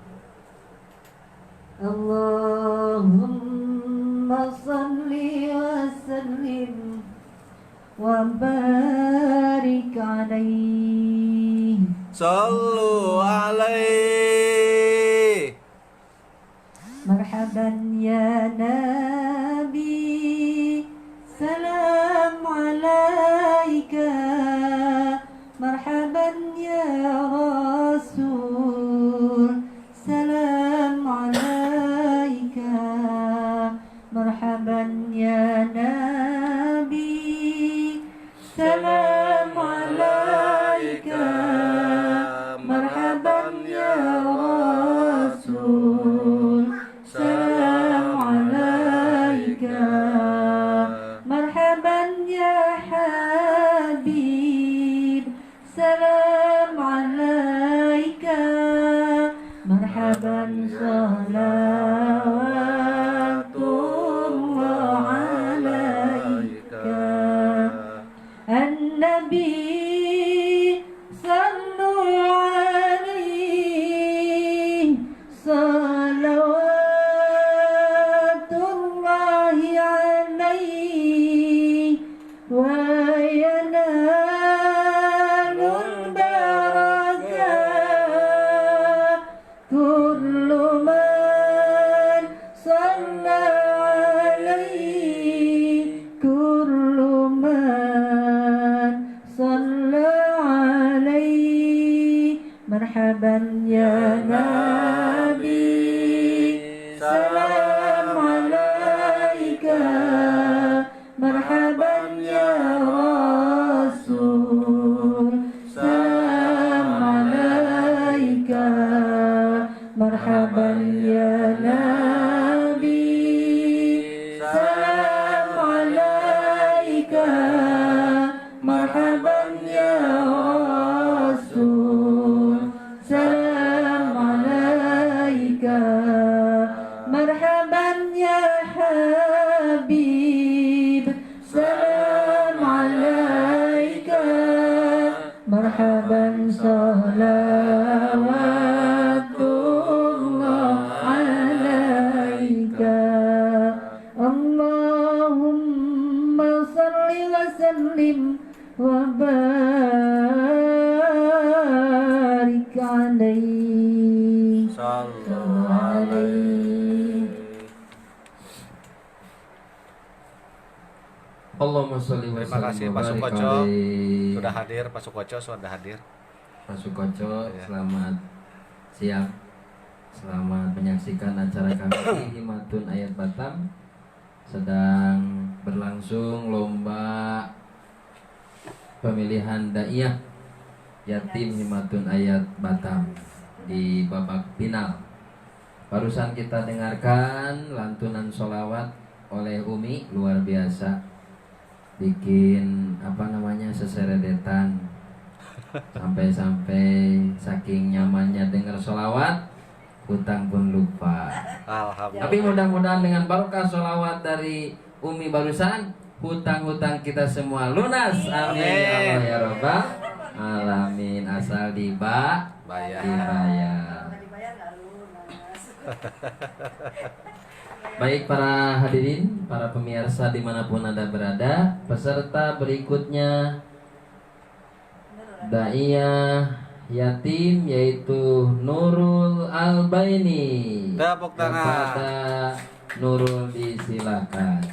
Allahumma salli wa sallim wa barik alaihi. Sallu alaihi. Marhaban ya Nabi, salam alaika. Marhaban ya Rasul, salam alaika. Marhaban ya Nabi, salam alaika. Marhaban ya Rasul, salam alaika. Marhaban ya Habib, salam alaika. Marhaban salawatullah alaika. An-Nabi sallu alaihi salawatullahi alaihi wa yanalul barakah kullu man salla alaihi, kullu man salla alaihi. Marhaban ya Nabi, salam alaika. Marhaban ya Rasul, salam alaika. Marhaban ya Nabi, salam alaika. Marhaban ya Rasul, salam alaika. Marhaban ya Habib, salam alaika. Marhaban salawatullah alaika. Allahumma salli wa sallim wa barik alaihi. Sallu Allahumma sholli wa Terima kasih sallim Pak wa barik Sukoco alaih. sudah hadir. Pak Sukoco sudah hadir. Pak Sukoco, Iya. selamat siang. Selamat menyaksikan acara kami di Himatun Ayat Batam. Sedang berlangsung lomba pemilihan daiyah yatim Himatun Ayat Batam di babak final. Barusan kita dengarkan lantunan sholawat oleh Umi, luar biasa. Bikin seseredetan. Sampai-sampai saking nyamannya dengar sholawat, hutang pun lupa. Alhamdulillah. Tapi mudah-mudahan dengan barokah sholawat dari Umi barusan, hutang-hutang kita semua lunas. Amin ya Allah ya Rabbal alamin. Asal dibayar. Baik para hadirin, para pemirsa dimanapun Anda berada, peserta berikutnya daiyah yatim yaitu Nurul Albaini. Tepuk tangan. Kepada Nurul disilakan.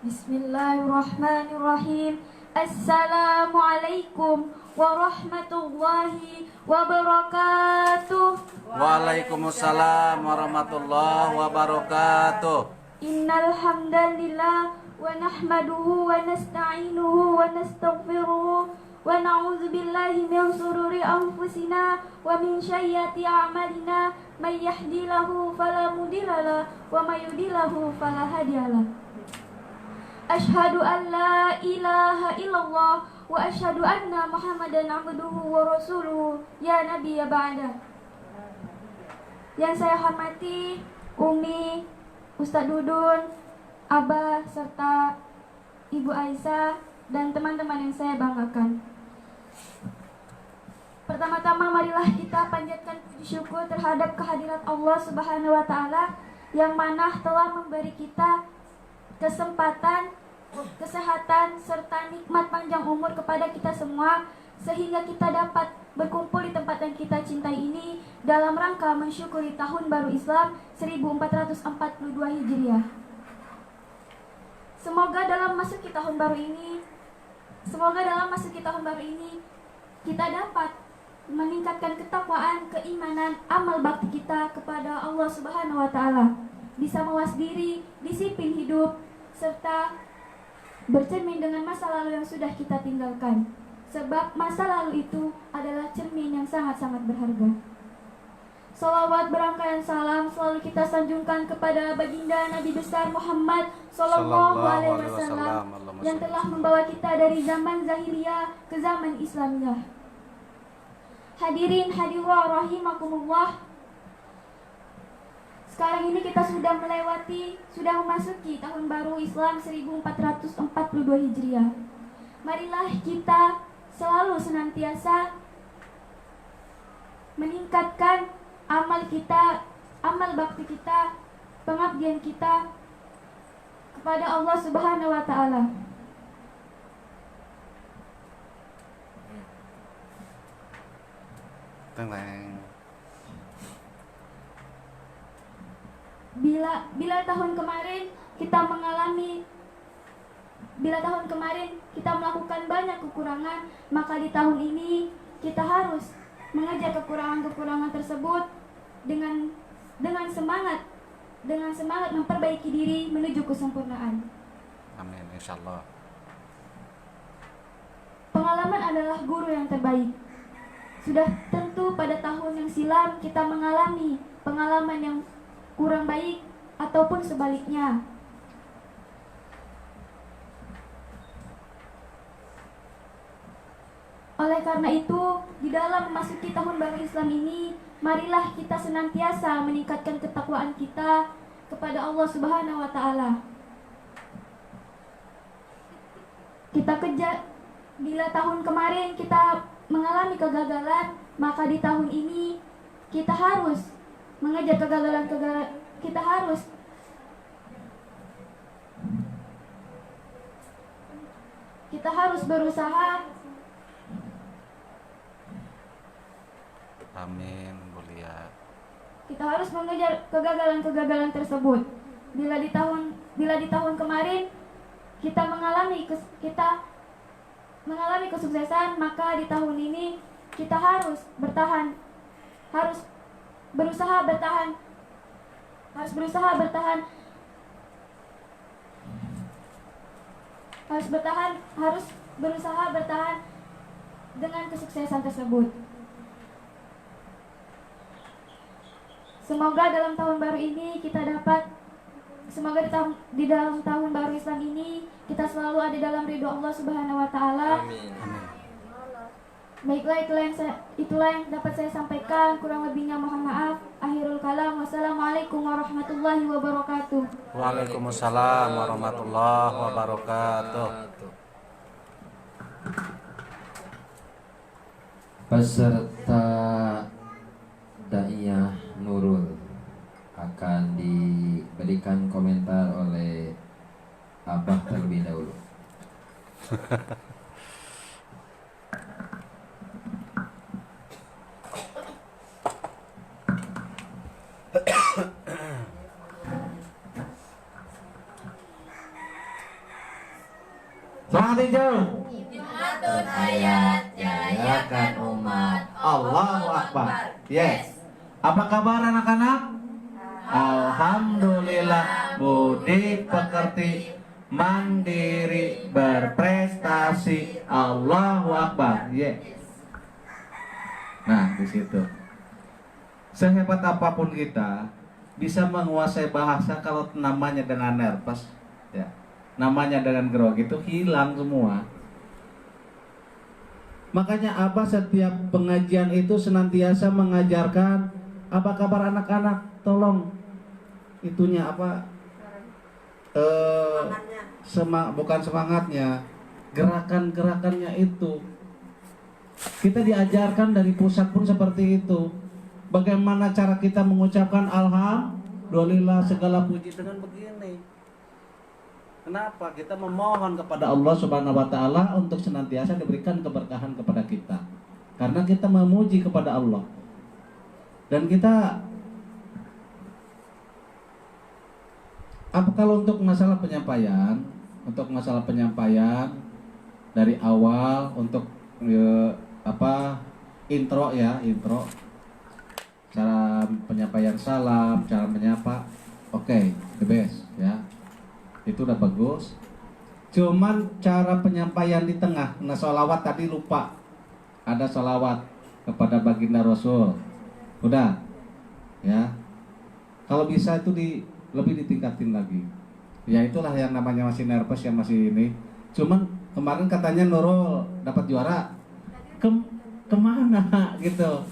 Bismillahirrahmanirrahim. Assalamualaikum warahmatullahi wabarakatuh. Waalaikumsalam warahmatullahi wabarakatuh. Innal hamdalillah wa nahmaduhu wa nasta'inuhu wa nastaghfiruh wa na'udzu billahi min shururi anfusina wa min sayyiati a'malina may yahdihillahu fala mudilla lahu wa may yudlilhu fala hadiyalah. Asyhadu an la ilaha illallah wa asyhadu anna Muhammadan abduhu wa rasuluhu ya nabi ya ba'da. Yang saya hormati Umi, Ustadz Dudun, Abah, serta Ibu Aisyah dan teman-teman yang saya banggakan. Pertama-tama marilah kita panjatkan puji syukur terhadap kehadirat Allah Subhanahu wa taala yang mana telah memberi kita kesempatan, kesehatan, serta nikmat panjang umur kepada kita semua, sehingga kita dapat berkumpul di tempat yang kita cintai ini dalam rangka mensyukuri tahun baru Islam 1442 Hijriah. Semoga dalam masuki tahun baru ini kita dapat meningkatkan ketakwaan, keimanan, amal bakti kita kepada Allah Subhanahu wa taala, bisa mawas diri, disiplin hidup, serta bercermin dengan masa lalu yang sudah kita tinggalkan. Sebab masa lalu itu adalah cermin yang sangat-sangat berharga. Salawat berangkaian salam selalu kita sanjungkan kepada baginda Nabi besar Muhammad Sallallahu Alaihi Wasallam yang telah membawa kita dari zaman Zahiliyah ke zaman Islamiyah. Hadirin hadirat rahimakumullah. Sekarang ini kita sudah memasuki tahun baru Islam 1442 Hijriah. Marilah kita selalu senantiasa meningkatkan amal kita, amal bakti kita, pengabdian kita kepada Allah Subhanahu wa taala. Bila tahun kemarin kita melakukan banyak kekurangan, maka di tahun ini kita harus mengejar kekurangan-kekurangan tersebut dengan semangat memperbaiki diri menuju kesempurnaan. Amin insyaallah. Pengalaman adalah guru yang terbaik. Sudah tentu pada tahun yang silam kita mengalami pengalaman yang kurang baik ataupun sebaliknya. Oleh karena itu, di dalam memasuki tahun baru Islam ini, marilah kita senantiasa meningkatkan ketakwaan kita kepada Allah Subhanahu wa taala. Kita kejar, bila tahun kemarin kita mengalami kegagalan, maka di tahun ini kita harus mengejar kegagalan-kegagalan. Kita harus berusaha. Amin, mulia. kita harus mengejar kegagalan-kegagalan tersebut. Bila di tahun kemarin kita mengalami kesuksesan, maka di tahun ini kita harus bertahan, harus berusaha bertahan dengan kesuksesan tersebut. Semoga dalam tahun baru ini di dalam tahun baru Islam ini kita selalu ada dalam ridho Allah Subhanahu wa taala. Amin. Baiklah, itulah yang dapat saya sampaikan. Kurang lebihnya mohon maaf. Akhirul kalam. Wassalamualaikum warahmatullahi wabarakatuh. Waalaikumsalam warahmatullahi wabarakatuh. Peserta Daiyah Nurul akan diberikan komentar oleh Abah terlebih dahulu. Semangat hijau. Himmatun ayat jayakan umat. Allahu Akbar. Yes. Apa kabar anak-anak? Alhamdulillah, budi pekerti, mandiri, berprestasi. Allahu Akbar. Yes. Nah, di situ. Sehebat apapun kita bisa menguasai bahasa kalau namanya dengan nervous, ya. Namanya dengan grogi itu hilang semua. Makanya Abah setiap pengajian itu senantiasa mengajarkan apa kabar anak-anak, tolong itunya apa bukan semangatnya, gerakan-gerakannya itu kita diajarkan dari pusat pun seperti itu. Bagaimana cara kita mengucapkan alhamdulillah, segala puji dengan begini. Kenapa? Kita memohon kepada Allah Subhanahu wa taala untuk senantiasa diberikan keberkahan kepada kita. Karena kita memuji kepada Allah. Dan kita kalau untuk masalah penyampaian dari awal untuk intro cara penyampaian salam, cara menyapa, oke, the best ya. Itu udah bagus. Cuman cara penyampaian di tengah, nah sholawat tadi lupa. Ada sholawat kepada baginda Rasul. Udah, ya. Kalau bisa itu lebih ditingkatin lagi. Ya itulah yang namanya masih nervous, yang masih ini. Cuman kemarin katanya Nurul dapat juara. Kemana gitu?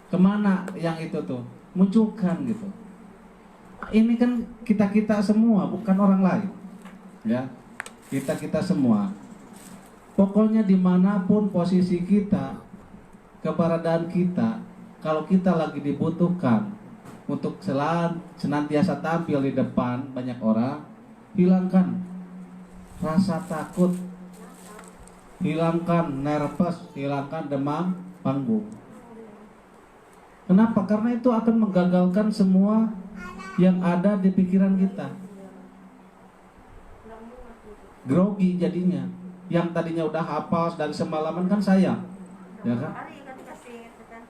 Kemana yang itu tuh? Munculkan gitu. Ini kan kita semua, bukan orang lain, ya. Kita semua. Pokoknya dimanapun posisi kita, keberadaan kita, kalau kita lagi dibutuhkan untuk senantiasa tampil di depan banyak orang, hilangkan rasa takut, hilangkan nervous, hilangkan demam panggung. Kenapa? Karena itu akan menggagalkan semua yang ada di pikiran kita. Grogi jadinya. Yang tadinya udah hafal dan semalaman kan sayang, ya kan?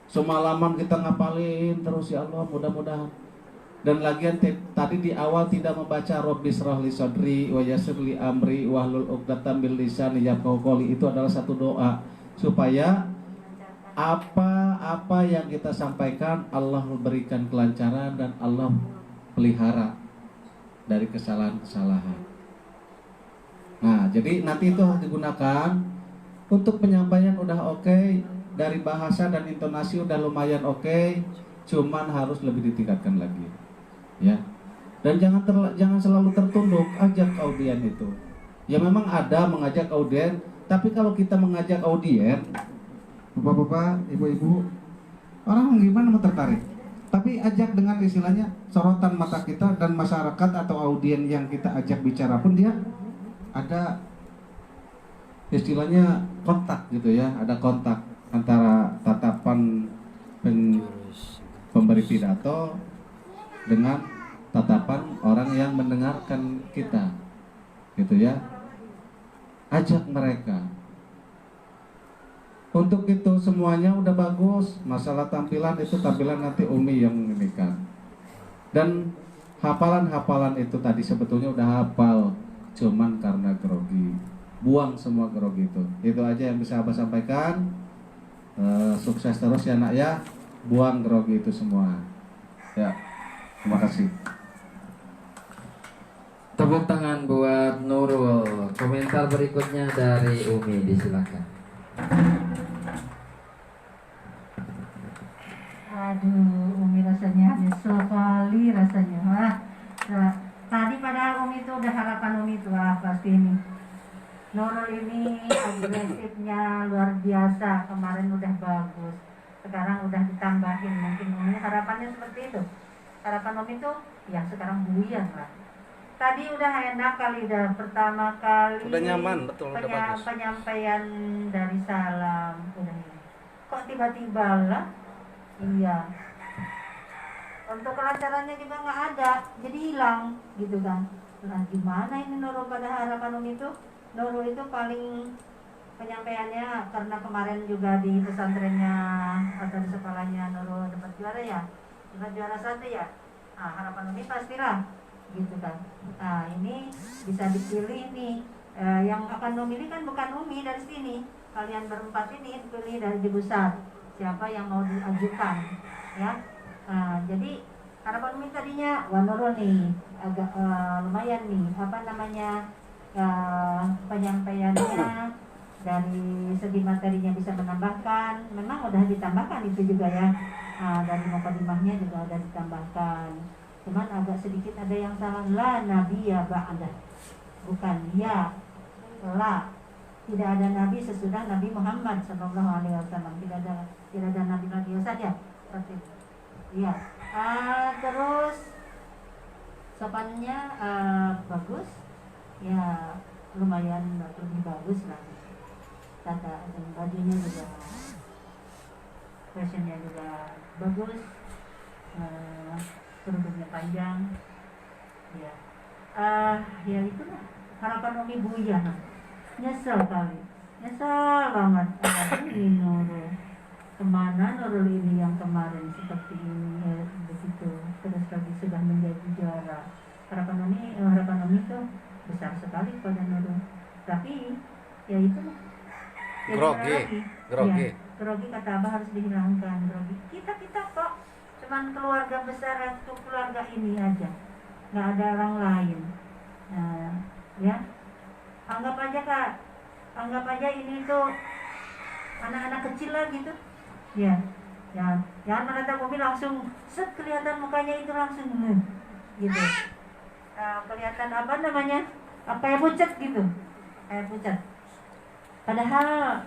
Semalaman kita ngapalin terus, ya Allah, mudah-mudahan. Dan lagian tadi di awal tidak membaca Rabbi shrah li sadri wa yassir li amri wahlul 'uqdatam min lisani yafqahu qawli. Itu adalah satu doa supaya apa yang kita sampaikan Allah berikan kelancaran dan Allah pelihara dari kesalahan-kesalahan. Nah, jadi nanti itu harus digunakan untuk penyampaian udah oke, dari bahasa dan intonasi udah lumayan oke, cuman harus lebih ditingkatkan lagi, ya. Dan jangan selalu tertunduk, ajak audien itu. Ya memang ada mengajak audien, tapi kalau kita mengajak audien, bapak-bapak, ibu-ibu, orang gimana mau tertarik? Tapi ajak dengan istilahnya sorotan mata kita, dan masyarakat atau audien yang kita ajak bicara pun dia ada istilahnya kontak gitu ya, ada kontak antara tatapan pemberi memberi pidato dengan tatapan orang yang mendengarkan kita, gitu ya. Ajak mereka. Untuk itu semuanya udah bagus. Masalah tampilan itu tampilan nanti Umi yang ini kan. Dan hafalan-hafalan itu tadi sebetulnya udah hafal, cuman karena grogi. Buang semua grogi itu. Itu aja yang bisa Abah sampaikan. Sukses terus ya nak ya. Buang grogi itu semua. Ya, terima kasih. Tepuk tangan buat Nurul. Komentar berikutnya dari Umi, disilakan. Aduh, Umi rasanya nyesel kali rasanya. Wah, tadi padahal Umi itu udah harapan Umi itu pasti ini. Nurul ini agresifnya luar biasa. Kemarin udah bagus, sekarang udah ditambahin. Mungkin Umi harapannya seperti itu. Harapan Umi itu ya sekarang buyar lah. Tadi udah enak kali, udah pertama kali. Udah nyaman, betul, udah bagus. Penyampaian dari salam udah ini. Kok tiba-tiba lah? Iya. Untuk kelancarannya juga nggak ada, jadi hilang gitu kan. Nah gimana ini Nurul pada harapan itu? Nurul itu paling penyampaiannya karena kemarin juga di pesantrennya atau di sekolahnya Nurul dapat juara ya, dapat juara 1 ya. Nah harapan Umi pastilah gitu kan. Nah ini bisa dipilih nih. Yang akan memilih kan bukan Umi dari sini, kalian berempat ini dipilih dari Dibusat. Siapa yang mau diajukan ya. Jadi harapan Umi tadinya wah Nurul nih agak lumayan nih apa namanya penyampaiannya dari segi materinya bisa menambahkan, memang udah ditambahkan itu juga ya. Dari mukadimahnya juga udah ditambahkan, cuman agak sedikit ada yang salah. La nabiyya ba'da, bukan ya la, tidak ada nabi sesudah Nabi Muhammad SAW. Tidak ada nabi lagi saja seperti itu. Iya. Terus sopannya bagus ya, lumayan lebih bagus lah. Tata dan bajunya juga, fashionnya juga bagus, kerudungnya panjang ya. Ya itulah harapan Umi buyar. Nyesel kali, nyesel banget. Ini Nurul kemana Nurul ini yang kemarin seperti ini ya, begitu terus lagi sudah menjadi juara. Harapan Umi itu besar sekali pada Nurul, tapi ya itu ya grogi ya, grogi kata Abah harus dihilangkan. Grogi kita kok cuman keluarga besar itu keluarga ini aja, nggak ada orang lain. Ya anggap aja ini tuh anak-anak kecil lah gitu ya. Jangan menatap Umi langsung set kelihatan mukanya itu langsung gitu. Kelihatan apa namanya, kayak pucat gitu, kayak pucat. Padahal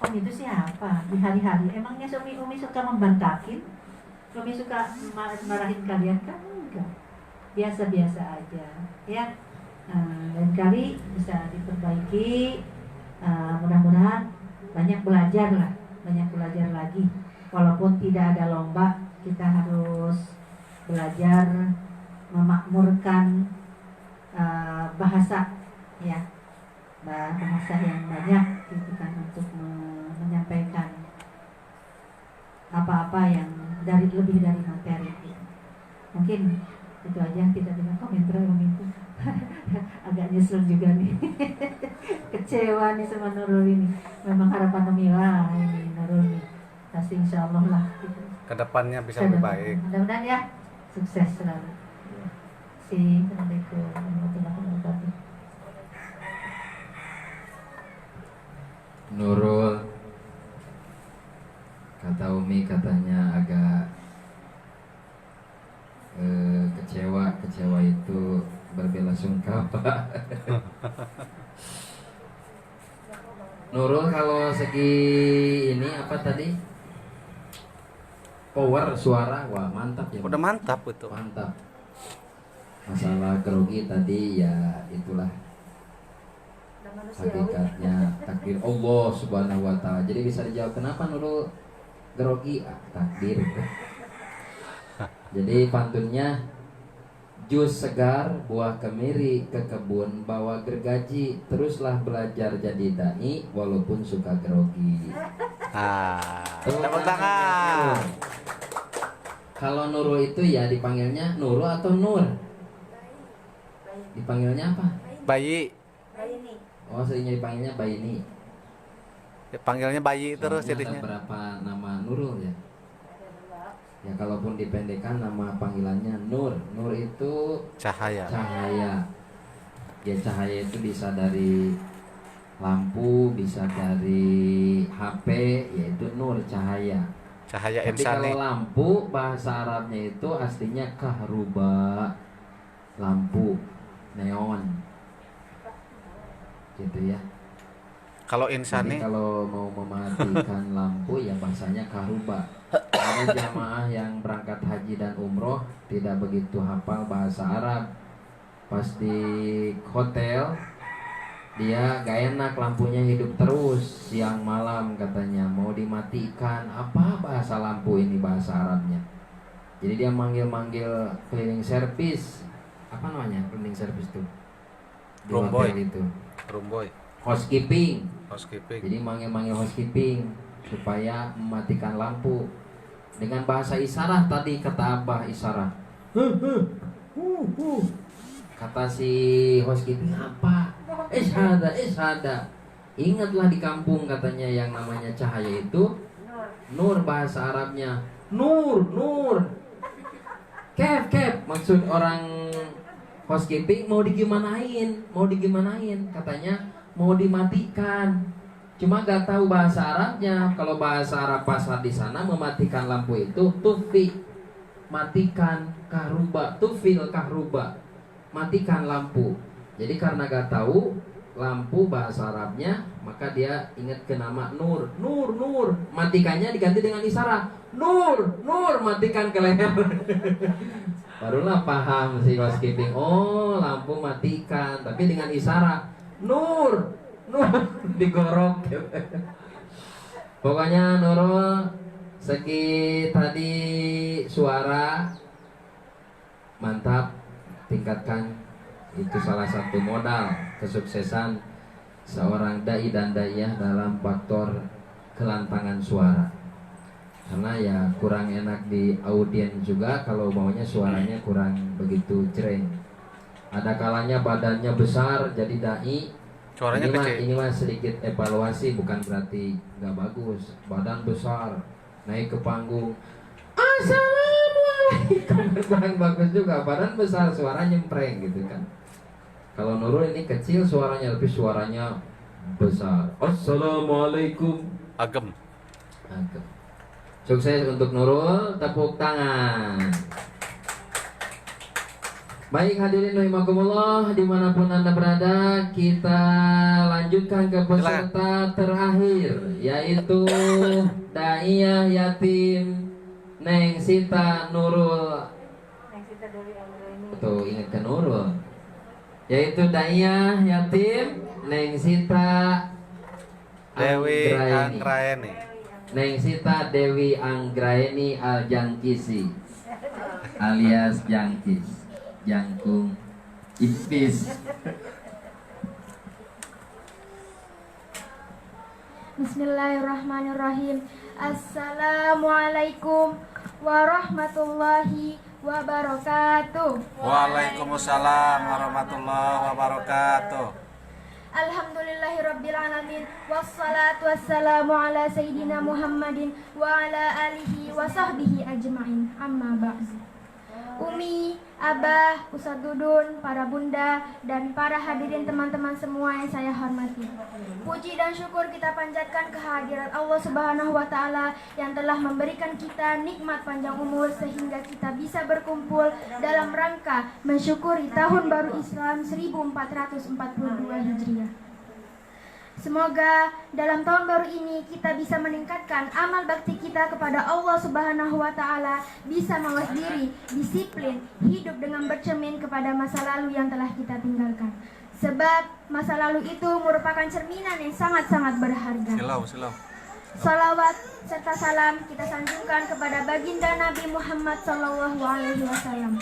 Umi itu siapa di hari-hari? Emangnya Umi suka membantakin? Umi suka marahin kalian kan? Enggak, biasa-biasa aja ya. Lain kali bisa diperbaiki. Mudah-mudahan banyak belajar lagi. Walaupun tidak ada lomba, kita harus belajar memakmurkan bahasa ya, bahasa yang banyak gitu kan, untuk menyampaikan apa-apa yang lebih dari materi gitu. Mungkin itu aja yang tidak dengan komentar itu. Agak nyesel juga nih. Kecewa nih sama Nurul ini. Memang harapan Umi lah ini Nurul nih. Pasti insya Allah lah gitu. Kedepannya bisa lebih baik. Mudah-mudahan ya sukses selalu. Assalamualaikum warahmatullahi wabarakatuh. Nurul, kata Umi katanya agak kecewa itu berbelasungkawa. Nurul, kalau segi ini apa tadi, power suara, wah mantap ya. Udah mantap itu. Mantap. Masalah grogi tadi ya itulah hakikatnya takdir Allah Subhanahu wa Ta'ala. Jadi bisa dijawab kenapa Nurul grogi? Takdir. Jadi pantunnya, jus segar, buah kemiri ke kebun, bawa gergaji, teruslah belajar jadi dai walaupun suka grogi. Tepuk tangan. Kalau Nurul itu ya dipanggilnya Nurul atau Nur? Dipanggilnya apa? Bayi. Oh, seringnya dipanggilnya Baini. Panggilnya bayi terus Soalnya jadinya. ada berapa nama Nurul ya? Ya kalaupun dipendekkan nama panggilannya Nur. Nur itu Cahaya. cahaya. Ya cahaya itu bisa dari lampu, bisa dari HP, yaitu nur, cahaya. Cahaya Tapi insani. kalau lampu bahasa Arabnya itu aslinya kahruba, lampu, neon, gitu ya. Kalau Jadi insani kalau mau mematikan lampu ya bahasanya kahruba. Ada jamaah yang berangkat haji dan umroh tidak begitu hafal bahasa Arab. Pas di hotel dia gak enak, lampunya hidup terus siang malam katanya, mau dimatikan. Apa bahasa lampu ini bahasa Arabnya? Jadi dia manggil-manggil cleaning service. Apa namanya cleaning service itu? Di Room hotel boy. itu room boy, housekeeping. housekeeping. Jadi manggil-manggil housekeeping supaya mematikan lampu dengan bahasa isyarat. Tadi kata Abah isyarat. Kata si housekeeping apa? Ishada. Ingatlah di kampung katanya yang namanya cahaya itu nur, bahasa Arabnya nur. Kef. Maksud orang housekeeping mau digimanain? Katanya mau dimatikan. Cuma gak tahu bahasa Arabnya. Kalau bahasa Arab pasar di sana mematikan lampu itu tufi, matikan, kahruba, tufil kahruba, matikan lampu. Jadi karena gak tahu lampu bahasa Arabnya, maka dia ingat ke nama nur. Matikannya diganti dengan isyarat. Nur, matikan ke leher. Barulah paham si housekeeping. Oh, lampu matikan, tapi dengan isyarat. Nur digorok. Pokoknya Nurul, segi tadi suara mantap, tingkatkan. Itu salah satu modal kesuksesan seorang dai dan daiyah dalam faktor kelantangan suara. Karena ya kurang enak di audien juga kalau maunya suaranya kurang begitu jreng. Ada kalanya badannya besar jadi dai. Suaranya kecil. Ini mah sedikit evaluasi, bukan berarti nggak bagus. Badan besar naik ke panggung, Assalamualaikum, kurang bagus juga. Badan besar suara nyempreng gitu kan. Kalau Nurul ini kecil suaranya, tapi suaranya besar. Assalamualaikum. Agem. Sukses untuk Nurul, tepuk tangan. Baik hadirin rahimakumullah, dimanapun anda berada, kita lanjutkan ke peserta terakhir, yaitu daiyah yatim Neng Sita Nurul. Tuh ingat ke Nurul. Yaitu daiyah yatim Neng Sita Dewi Anggraeni. Neng Sita Dewi Anggraeni Al-Jangkisi alias Jangkis, Jangkung Ipis. Bismillahirrahmanirrahim. Assalamualaikum warahmatullahi wabarakatuh. Waalaikumsalam warahmatullahi wabarakatuh. Alhamdulillahirabbil alamin, wassalatu wassalamu ala sayyidina Muhammadin wa ala alihi wa sahbihi ajmain. Amma ba'du. Umi, Abah, Ustadz Dudun, para bunda, dan para hadirin teman-teman semua yang saya hormati. Puji dan syukur kita panjatkan kehadirat Allah Subhanahu wa Ta'ala yang telah memberikan kita nikmat panjang umur sehingga kita bisa berkumpul dalam rangka mensyukuri tahun baru Islam 1442 Hijriah. Semoga dalam tahun baru ini kita bisa meningkatkan amal bakti kita kepada Allah Subhanahu wa Ta'ala, bisa mawas diri, disiplin, hidup dengan bercermin kepada masa lalu yang telah kita tinggalkan. Sebab masa lalu itu merupakan cerminan yang sangat-sangat berharga. Silau. Salawat serta salam kita sanjungkan kepada baginda Nabi Muhammad SAW.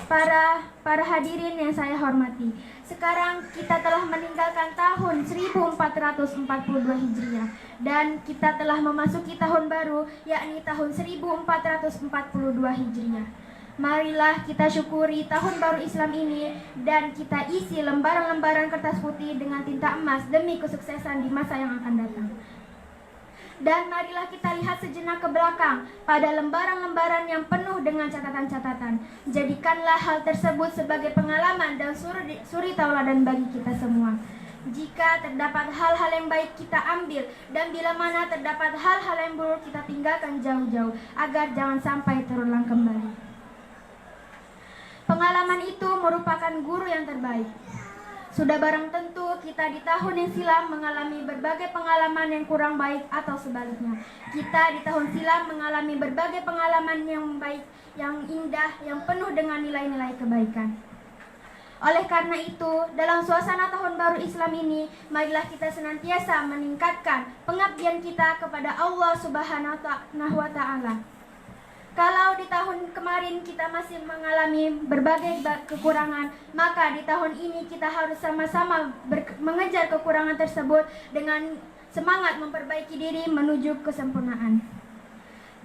Para hadirin yang saya hormati, sekarang kita telah meninggalkan tahun 1442 Hijriah dan kita telah memasuki tahun baru, yakni tahun 1442 Hijriah. Marilah kita syukuri tahun baru Islam ini dan kita isi lembaran-lembaran kertas putih dengan tinta emas demi kesuksesan di masa yang akan datang. Dan marilah kita lihat sejenak ke belakang pada lembaran-lembaran yang penuh dengan catatan-catatan. Jadikanlah hal tersebut sebagai pengalaman dan suri tauladan bagi kita semua. Jika terdapat hal-hal yang baik kita ambil, dan bila mana terdapat hal-hal yang buruk kita tinggalkan jauh-jauh agar jangan sampai terulang kembali. Pengalaman itu merupakan guru yang terbaik. Sudah barang tentu kita di tahun yang silam mengalami berbagai pengalaman yang kurang baik atau sebaliknya. Kita di tahun silam mengalami berbagai pengalaman yang baik, yang indah, yang penuh dengan nilai-nilai kebaikan. Oleh karena itu, dalam suasana tahun baru Islam ini, marilah kita senantiasa meningkatkan pengabdian kita kepada Allah Subhanahu wa Ta'ala. Kalau di tahun kemarin kita masih mengalami berbagai kekurangan, maka di tahun ini kita harus sama-sama mengejar kekurangan tersebut dengan semangat memperbaiki diri menuju kesempurnaan.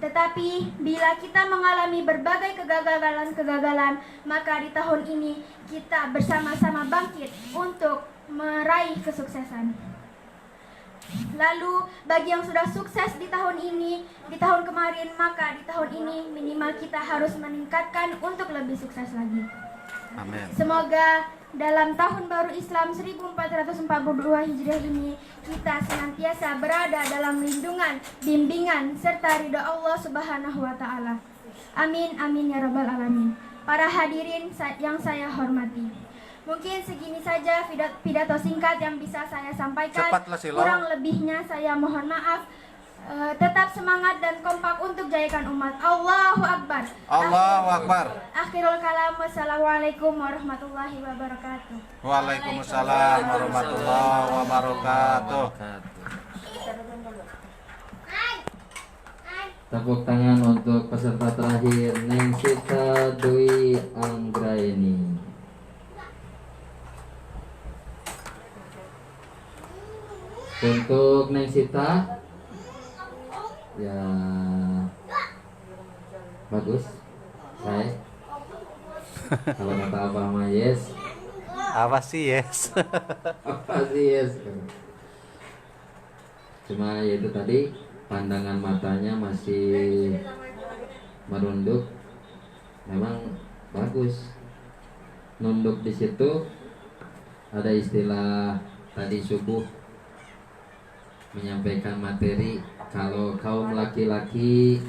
Tetapi bila kita mengalami berbagai kegagalan, maka di tahun ini kita bersama-sama bangkit untuk meraih kesuksesan. Lalu bagi yang sudah sukses di tahun ini, di tahun kemarin, maka di tahun ini minimal kita harus meningkatkan untuk lebih sukses lagi. Amin. Semoga dalam tahun baru Islam 1442 Hijriah ini kita senantiasa berada dalam lindungan, bimbingan, serta ridha Allah Subhanahu wa Ta'ala. Amin, amin ya rabbal alamin. Para hadirin yang saya hormati, mungkin segini saja pidato singkat yang bisa saya sampaikan. Cepatlah, Silo. Kurang lebihnya saya mohon maaf. Tetap semangat dan kompak untuk jayakan umat. Allahu Akbar. Allahu Akbar. Akhirul kalam. Wassalamualaikum warahmatullahi wabarakatuh. Waalaikumsalam warahmatullahi wabarakatuh. Tepuk tangan untuk peserta terakhir, Neng Sita Dwi Anggraini. Untuk Neng Sita, ya bagus. Saya kalau kata Abah mah yes. Apa sih yes? Apa sih yes? Cuma ya itu tadi, pandangan matanya masih merunduk. Memang bagus. Nunduk di situ ada istilah tadi subuh menyampaikan materi, kalau kaum laki-laki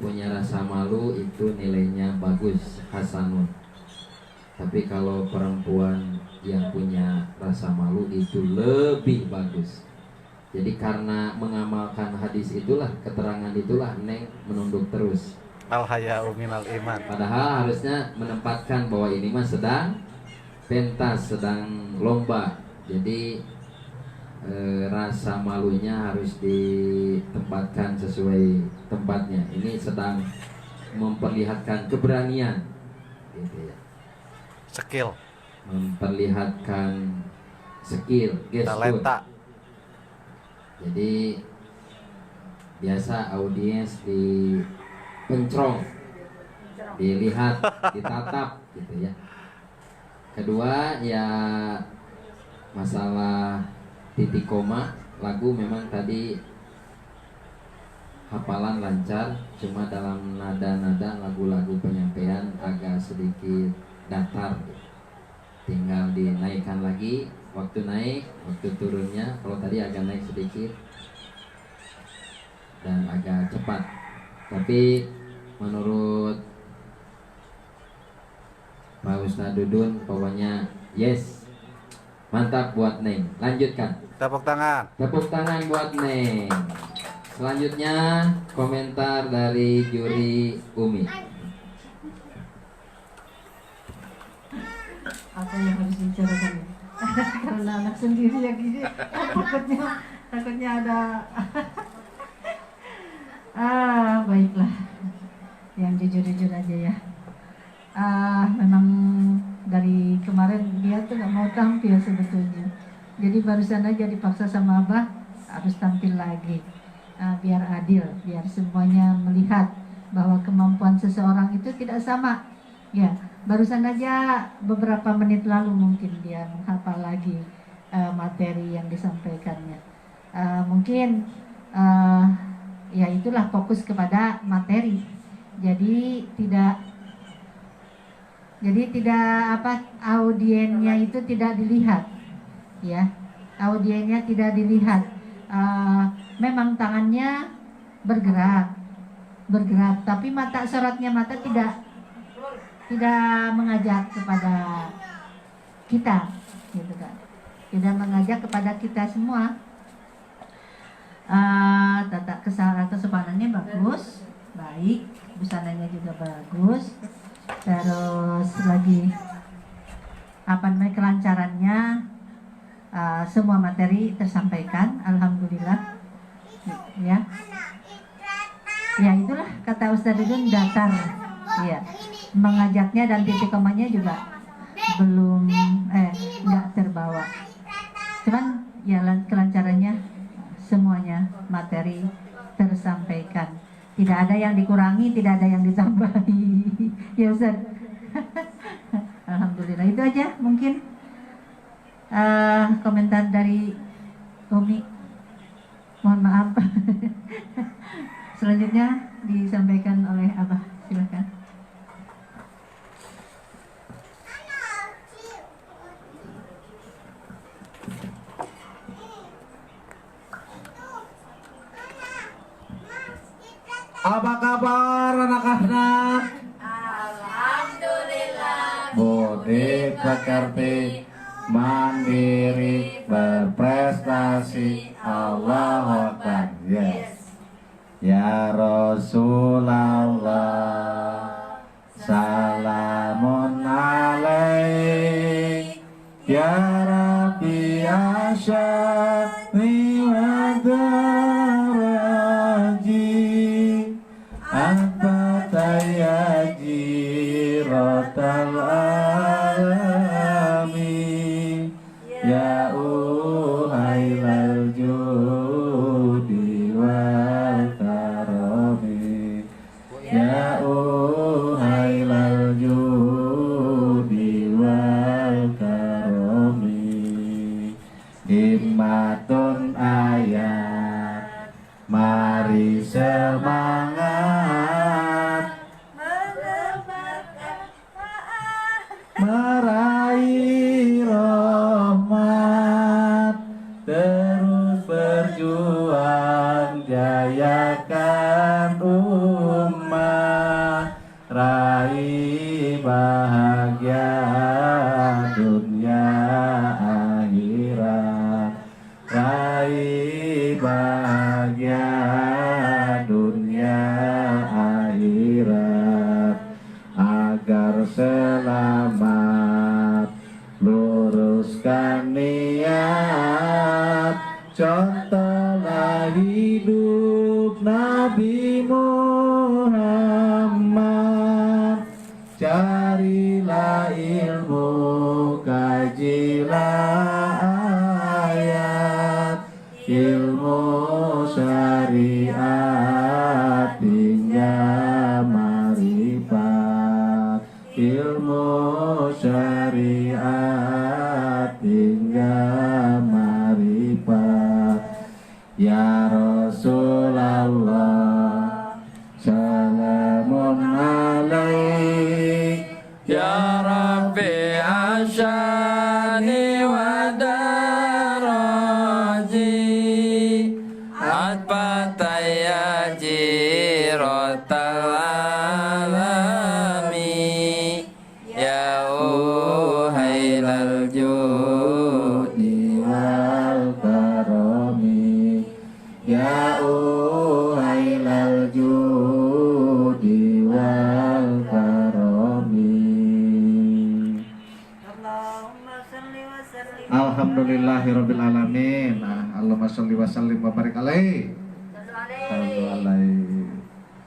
punya rasa malu itu nilainya bagus, hasanun. Tapi kalau perempuan yang punya rasa malu itu lebih bagus. Jadi karena mengamalkan hadis itulah, keterangan itulah, Neng menunduk terus. Al-haya'u minal iman. Padahal harusnya menempatkan bahwa ini mah sedang pentas, sedang lomba. Jadi rasa malunya harus ditempatkan sesuai tempatnya. Ini sedang memperlihatkan keberanian, gitu ya. Skill. Memperlihatkan skill, gestur. Talenta. Jadi biasa audiens dipencrong, dilihat, ditatap, gitu ya. Kedua ya masalah titik koma, lagu memang tadi hafalan lancar, cuma dalam nada-nada lagu-lagu penyampaian agak sedikit datar, tinggal dinaikkan lagi, waktu naik, waktu turunnya, kalau tadi agak naik sedikit dan agak cepat. Tapi menurut Pak Ustadz Dudun pokoknya yes, mantap buat Neng. Lanjutkan. Tepuk tangan. Tepuk tangan buat Neng. Selanjutnya komentar dari juri Umi. Apa yang harus dibicarakan? Karena anak sendiri yang gini, takutnya Takutnya ada. Baiklah. Yang jujur-jujur aja ya. Memang dari kemarin dia tuh nggak mau tampil sebetulnya. Jadi barusan aja dipaksa sama Abah harus tampil lagi. Biar adil, biar semuanya melihat bahwa kemampuan seseorang itu tidak sama. Ya, barusan aja beberapa menit lalu mungkin dia menghafal lagi materi yang disampaikannya. Mungkin ya itulah fokus kepada materi. Jadi tidak audiennya itu tidak dilihat, ya, audiennya tidak dilihat. Memang tangannya bergerak, tapi mata sorotnya mata tidak mengajak kepada kita, gitu kan? Tidak mengajak kepada kita semua. Tata kesopanannya bagus, baik, busananya juga bagus. Terus lagi kelancarannya, semua materi tersampaikan, alhamdulillah. Ya, itulah kata Ustaz Dudun, datar. Ya, mengajaknya dan titik komanya juga belum nggak terbawa. Cuman ya kelancarannya semuanya materi tersampaikan. Tidak ada yang dikurangi, tidak ada yang ditambahi. Ya Ustaz. Alhamdulillah, itu aja mungkin komentar dari Umi. Mohon maaf. Selanjutnya disampaikan oleh Abah, silakan. Apa kabar anak-anak? Alhamdulillah. Budi pekerti, mandiri, berprestasi. Allahu Akbar. Yes. Ya Rasulullah, salamun alaik. Ya Rabbi asyani wa daraji. Rotal alami, ya uhailal judi wal karami, ya uhailal judi wal karami. Himmatun ayat, mari semangat meraih rahmat, terus berjuang jayakan umat, raih bahagia dunia akhirat, raih bahagia dunia akhirat, agar selamat luruskan niat, contohlah hidup Nabi Muhammad, carilah ilmu, kajilah ayat, ilmu syariat hingga marifat, ilmu syariat hingga marifat. Ya Rasulullah, salamun alaik. Ya Rabbi asyani wa daraji, atbataya jirotal alami, ya uhailal judi wal karami, ya uhailal judi wal karami. Allahumma salli wa sallim. Alhamdulillahirabbil alamin. Allahumma sholli wa sallim wa barik alaihi. Sallu alaihi.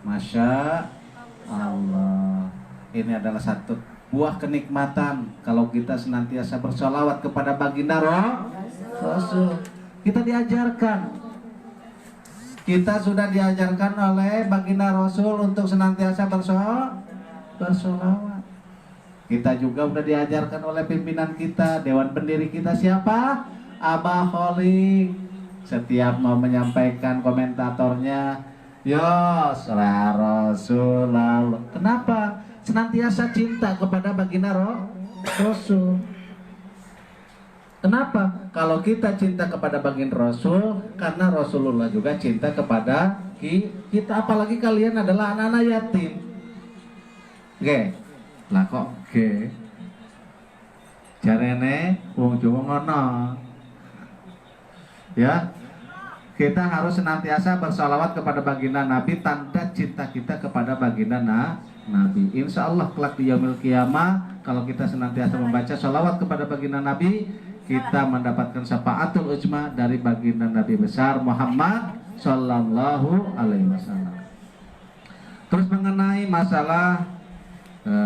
Masya Allah. Ini adalah satu buah kenikmatan kalau kita senantiasa bersolawat kepada baginda Rasul. Kita diajarkan, kita sudah diajarkan oleh baginda Rasul untuk senantiasa bersolawat. Kita juga sudah diajarkan oleh pimpinan kita, dewan pendiri kita siapa? Abah Kholik. Setiap mau menyampaikan komentatornya, ya Rasulullah. Kenapa? Senantiasa cinta kepada baginda Rasul. Kenapa? Kalau kita cinta kepada baginda Rasul, karena Rasulullah juga cinta kepada kita. Apalagi kalian adalah anak-anak yatim. Oke, lah kok oke? Jarene wong Jawa ngono. Ya, kita harus senantiasa bersalawat kepada baginda Nabi, tanda cinta kita kepada baginda Nabi. Insya Allah kelak di yaumil qiyamah, kalau kita senantiasa membaca salawat kepada baginda Nabi, kita mendapatkan syafaatul uzma dari baginda Nabi besar Muhammad Sallallahu Alaihi Wasallam. Terus mengenai masalah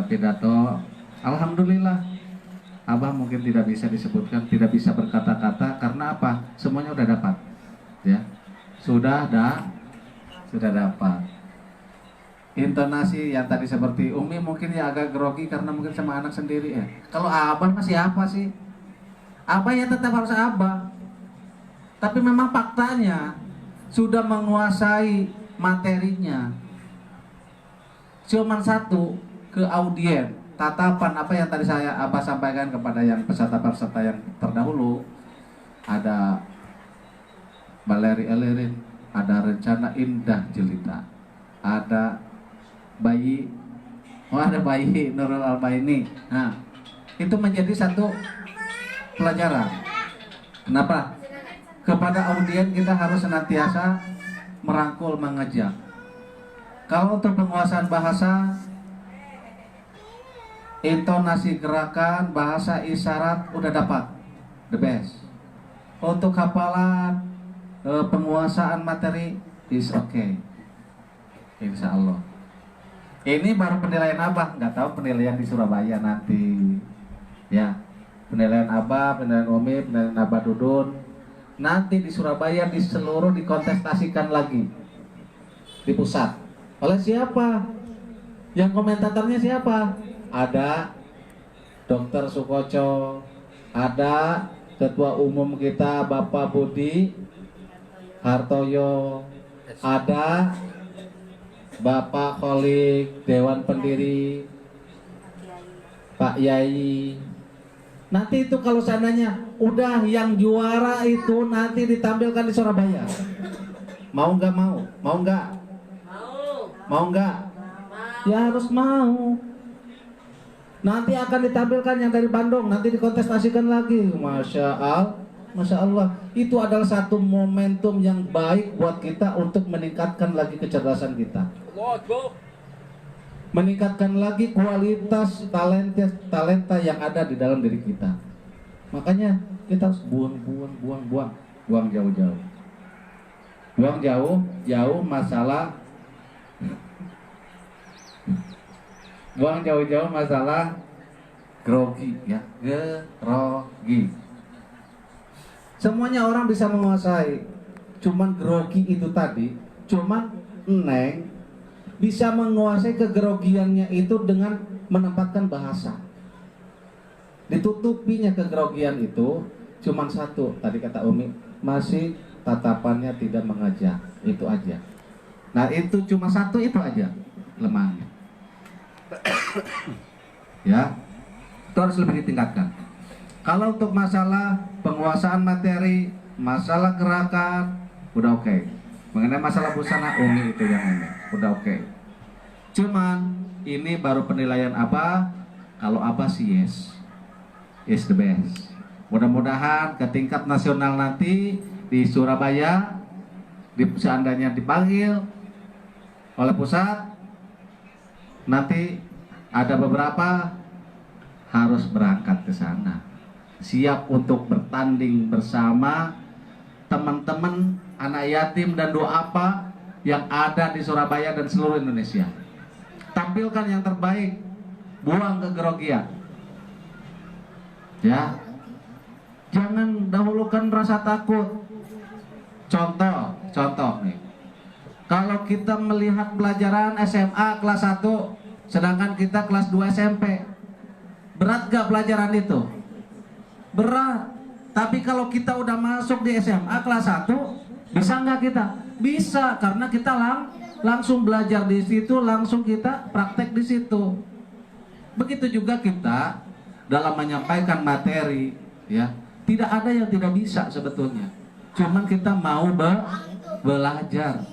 pidato, alhamdulillah, Abah mungkin tidak bisa disebutkan, tidak bisa berkata-kata karena apa? Semuanya udah dapat, ya, sudah dapat. Intonasi yang tadi seperti Umi mungkin ya agak grogi karena mungkin sama anak sendiri ya. Kalau Abah masih apa sih? Abah ya tetap harus Abah. Tapi memang faktanya sudah menguasai materinya. Cuman satu, ke audien, tatapan apa yang tadi saya Abah sampaikan kepada yang peserta-peserta yang terdahulu. Ada Baleri Elirin, ada rencana indah jelita, ada bayi, ada bayi Nurul Albaini. Nah, itu menjadi satu pelajaran. Kenapa? Kepada audien kita harus senantiasa merangkul, mengajak. Kalau untuk penguasaan bahasa, intonasi gerakan, bahasa isyarat udah dapat, the best. Untuk hafalan, penguasaan materi is okay, insya Allah. Ini baru penilaian Abah, nggak tahu penilaian di Surabaya nanti, ya. Penilaian Abah, penilaian Umi, penilaian Abah Dudun. Nanti di Surabaya di seluruh dikontestasikan lagi di pusat. Oleh siapa? Yang komentatornya siapa? Ada Dr. Sukoco, ada Ketua Umum kita Bapak Budi Hartoyo, ada Bapak Kholik, Dewan Pendiri Pak Yai. Nanti itu kalau seandainya udah yang juara itu nanti ditampilkan di Surabaya. Mau nggak mau? Mau nggak? Mau nggak? Ya harus mau. Nanti akan ditampilkan yang dari Bandung, nanti dikontestasikan lagi. Masya Allah. Itu adalah satu momentum yang baik buat kita untuk meningkatkan lagi kecerdasan kita. Meningkatkan lagi kualitas talenta yang ada di dalam diri kita. Makanya kita harus buang jauh-jauh. Buang jauh masalah. Buang jauh-jauh masalah grogi, ya, grogi. Semuanya orang bisa menguasai, cuman grogi itu tadi, cuman Neng bisa menguasai kegrogiannya itu dengan menempatkan bahasa. Ditutupinya kegrogian itu cuman satu, tadi kata Umi, masih tatapannya tidak mengajak, itu aja. Nah itu cuma satu, itu aja lemahnya. Ya, itu harus lebih ditingkatkan. Kalau untuk masalah penguasaan materi, masalah gerakan, udah oke. Mengenai masalah busana, Umi itu yang ini, udah oke. Cuman ini baru penilaian Abah. Kalau Abah sih yes, is the best. Mudah-mudahan ke tingkat nasional nanti di Surabaya, seandainya dipanggil oleh pusat, nanti ada beberapa harus berangkat ke sana, siap untuk bertanding bersama teman-teman anak yatim dan duafa yang ada di Surabaya dan seluruh Indonesia. Tampilkan yang terbaik, buang kegrogian. Ya, jangan dahulukan rasa takut. Contoh nih. Kalau kita melihat pelajaran SMA kelas 1, sedangkan kita kelas 2 SMP, berat gak pelajaran itu? Berat. Tapi kalau kita udah masuk di SMA kelas 1, bisa nggak kita? Bisa, karena kita langsung belajar di situ, langsung kita praktek di situ. Begitu juga kita dalam menyampaikan materi, ya. Tidak ada yang tidak bisa sebetulnya. Cuman kita mau belajar.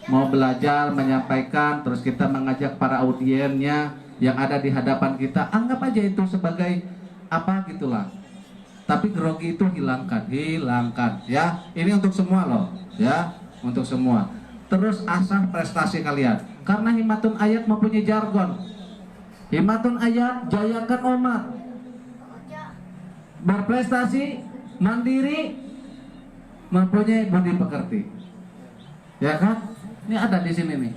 Mau belajar menyampaikan, terus kita mengajak para audiennya yang ada di hadapan kita, anggap aja itu sebagai apa gitulah. Tapi grogi itu hilangkan ya. Ini untuk semua loh, ya, untuk semua. Terus asah prestasi kalian, karena Himatun Ayat mempunyai jargon. Himatun Ayat, jayakan umat, berprestasi, mandiri, mempunyai budi pekerti, ya kan? Ini ada di sini nih.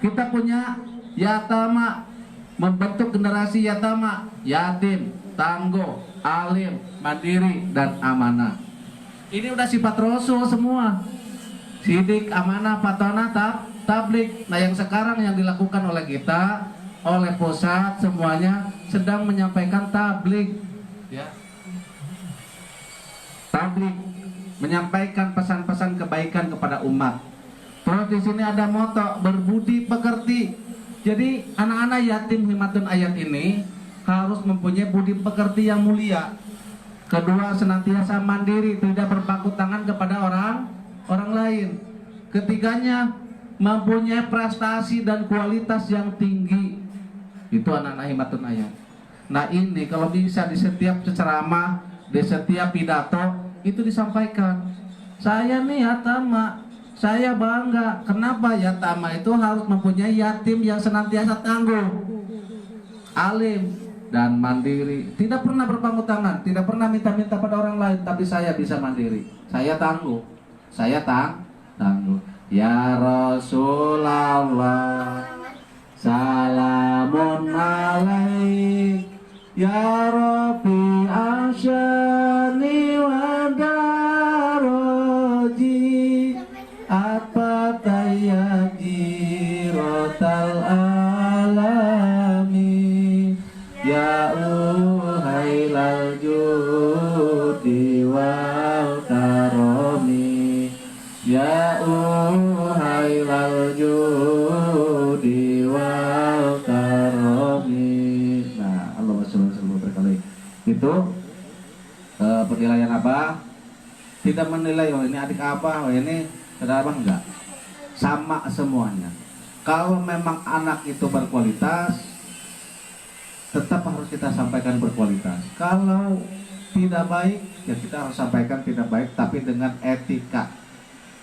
Kita punya yatama, membentuk generasi yatama, yatim, tangguh, alim, mandiri, dan amanah. Ini udah sifat Rasul semua. Sidik, amanah, patonah, tablik. Nah, yang sekarang yang dilakukan oleh kita, oleh pusat, semuanya sedang menyampaikan tablik, ya. Tablik, menyampaikan pesan-pesan kebaikan kepada umat. Terus di sini ada moto berbudi pekerti. Jadi anak-anak yatim Himatun Ayat ini harus mempunyai budi pekerti yang mulia. Kedua, senantiasa mandiri, tidak berpangku tangan kepada orang lain. Ketiganya, mempunyai prestasi dan kualitas yang tinggi. Itu anak-anak Himatun Ayat. Nah, ini kalau bisa di setiap ceramah, di setiap pidato itu disampaikan. Saya nih yatama, saya bangga. Kenapa? Yatama itu harus mempunyai yatim yang senantiasa tangguh, alim, dan mandiri. Tidak pernah berpangku tangan, tidak pernah minta-minta pada orang lain. Tapi saya bisa mandiri, saya tangguh, saya tangguh. Ya Rasulullah, salamun alaik, ya Rabbi asyani wa daraji, apa tayyaji rotal alami, ya uhailal judi wal karomi, ya uhailal judi wal karomi. Nah, Allahumma sholli wa sallim berkali. Itu penilaian apa? Tidak menilai, oh ini adik apa, oh ini saudara apa, enggak. Sama semuanya. Kalau memang anak itu berkualitas, tetap harus kita sampaikan berkualitas. Kalau tidak baik, ya kita harus sampaikan tidak baik, tapi dengan etika.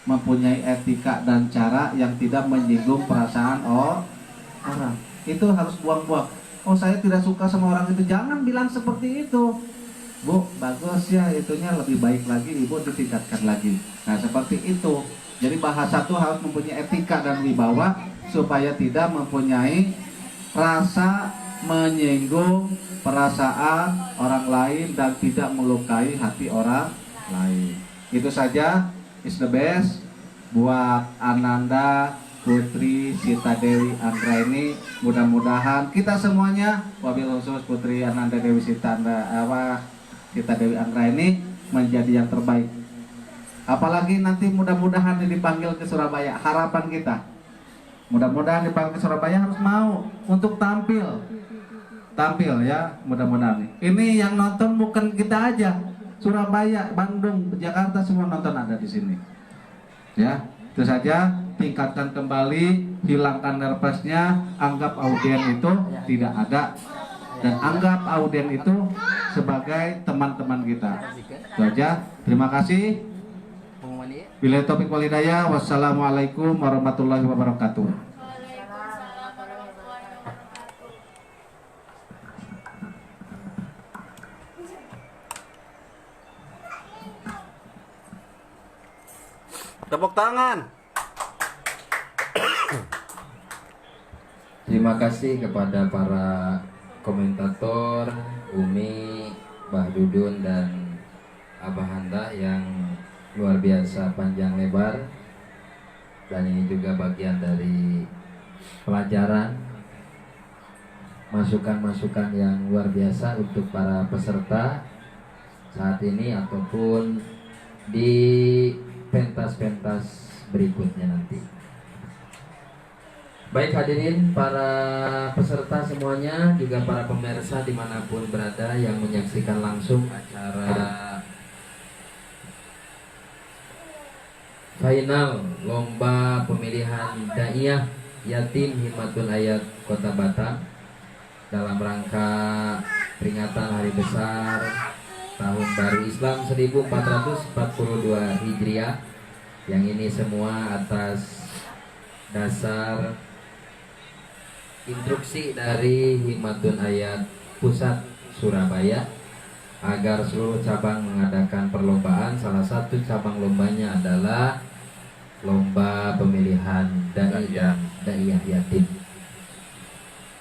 Mempunyai etika dan cara yang tidak menyinggung perasaan orang. Itu harus buang-buang. Oh, saya tidak suka sama orang itu. Jangan bilang seperti itu. Bu, bagus ya, itunya lebih baik lagi, ibu ditingkatkan lagi. Nah, seperti itu. Jadi bahasa itu harus mempunyai etika dan wibawa supaya tidak mempunyai rasa menyinggung perasaan orang lain dan tidak melukai hati orang lain. Itu saja. Is the best buat Ananda Putri Sita Dewi Anggraini. Mudah-mudahan kita semuanya, wabil khusus Putri Ananda Dewi Sita Dewi Anggraini menjadi yang terbaik. Apalagi nanti mudah-mudahan dipanggil ke Surabaya. Harapan kita mudah-mudahan dipanggil ke Surabaya harus mau untuk tampil ya, mudah-mudahan. Ini yang nonton bukan kita aja, Surabaya, Bandung, Jakarta semua nonton ada di sini. Ya, itu saja. Tingkatkan kembali, hilangkan nervousnya, anggap audien itu tidak ada, dan anggap audien itu sebagai teman-teman kita. Itu aja. Terima kasih. Billahi taufiq wal hidayah. Wassalamualaikum warahmatullahi wabarakatuh. Tepuk tangan. Terima kasih kepada para komentator Umi, Mbah Dudun dan Abah Handa yang luar biasa panjang lebar. Dan ini juga bagian dari pelajaran, masukan-masukan yang luar biasa untuk para peserta saat ini ataupun di pentas-pentas berikutnya nanti. Baik hadirin para peserta semuanya, juga para pemirsa dimanapun berada yang menyaksikan langsung acara final lomba pemilihan Daiyah Yatim Himatul Ayat Kota Batam dalam rangka peringatan Hari Besar Tahun Baru Islam 1442 Hijriah, yang ini semua atas dasar instruksi dari Himatul Ayat Pusat Surabaya agar seluruh cabang mengadakan perlombaan. Salah satu cabang lombanya adalah lomba pemilihan Daiyah Yatim.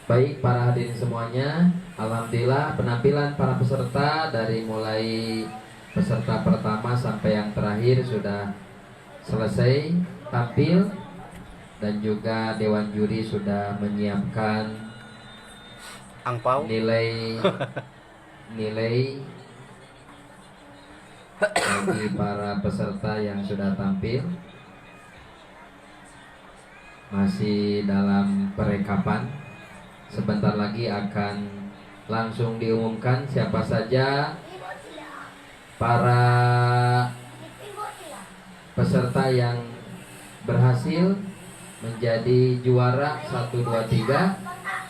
Baik para hadirin semuanya, alhamdulillah penampilan para peserta dari mulai peserta pertama sampai yang terakhir sudah selesai tampil, dan juga dewan juri sudah menyiapkan angpau nilai bagi para peserta yang sudah tampil. Masih dalam perekapan, sebentar lagi akan langsung diumumkan siapa saja para peserta yang berhasil menjadi juara 1, 2, 3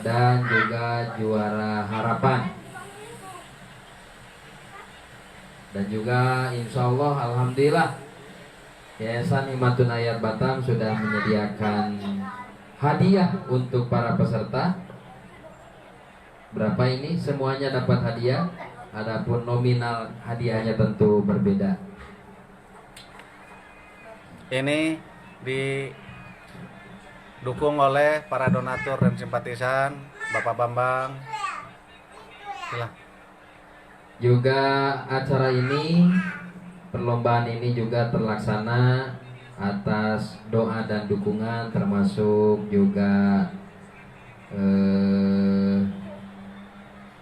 dan juga juara harapan. Dan juga insya Allah alhamdulillah Yayasan Himatul Ayat Batam sudah menyediakan hadiah untuk para peserta. Berapa ini? Semuanya dapat hadiah. Adapun nominal hadiahnya tentu berbeda. ini didukung oleh para donatur dan simpatisan. Bapak Bambang, silah. Juga acara ini, perlombaan ini juga terlaksana atas doa dan dukungan, termasuk juga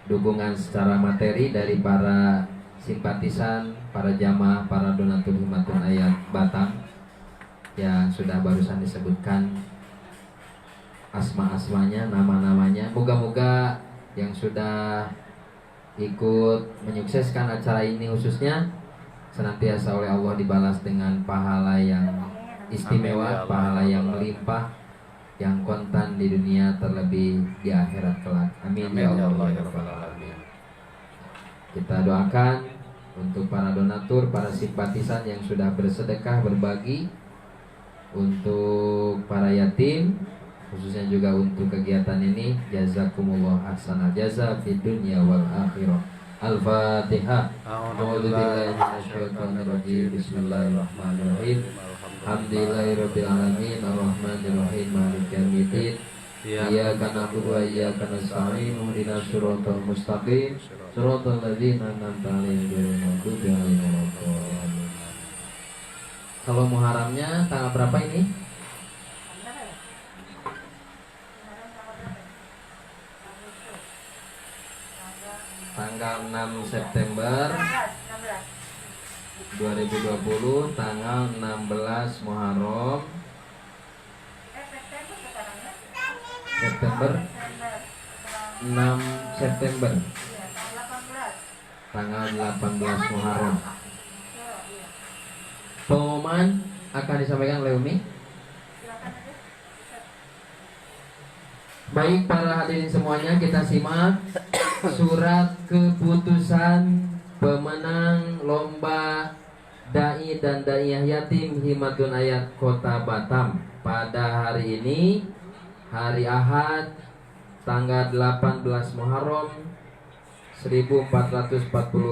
dukungan secara materi dari para simpatisan, para jamaah, para donatur Himatul Ayat Batam yang sudah barusan disebutkan asma-asmanya, nama-namanya. Moga-moga yang sudah ikut menyukseskan acara ini khususnya senantiasa oleh Allah dibalas dengan pahala yang istimewa, pahala yang melimpah, yang kontan di dunia terlebih di akhirat kelak. Amin ya Allah ya Rabbal alamin. Kita doakan untuk para donatur, para simpatisan yang sudah bersedekah berbagi untuk para yatim, khususnya juga untuk kegiatan ini. Jazakumullah ahsanal jaza fid dunya wal akhirah. Al-Fatihah. A'udzubillahi minasyaitonir rajim. Bismillahirrahmanirrahim. Alhamdulillahirabbil alamin arrahmanir rahim maliki yaumiddin. Iyyaka na'budu wa iyyaka nasta'in. Ihdinas siratal mustaqim. Siratal ladzina an'amta 'alaihim ghairil maghdubi 'alaihim waladdallin. Kalau Muharramnya tanggal berapa ini? Tanggal 6 September 2020, tanggal 16 Muharram September 6 September tanggal 18 Muharram. Pengumuman akan disampaikan oleh Umi. Baik para hadirin semuanya, kita simak surat keputusan pemenang lomba Dai dan Daiyah Yatim Himatul Ayat Kota Batam pada hari ini, hari Ahad, tanggal 18 Muharram 1442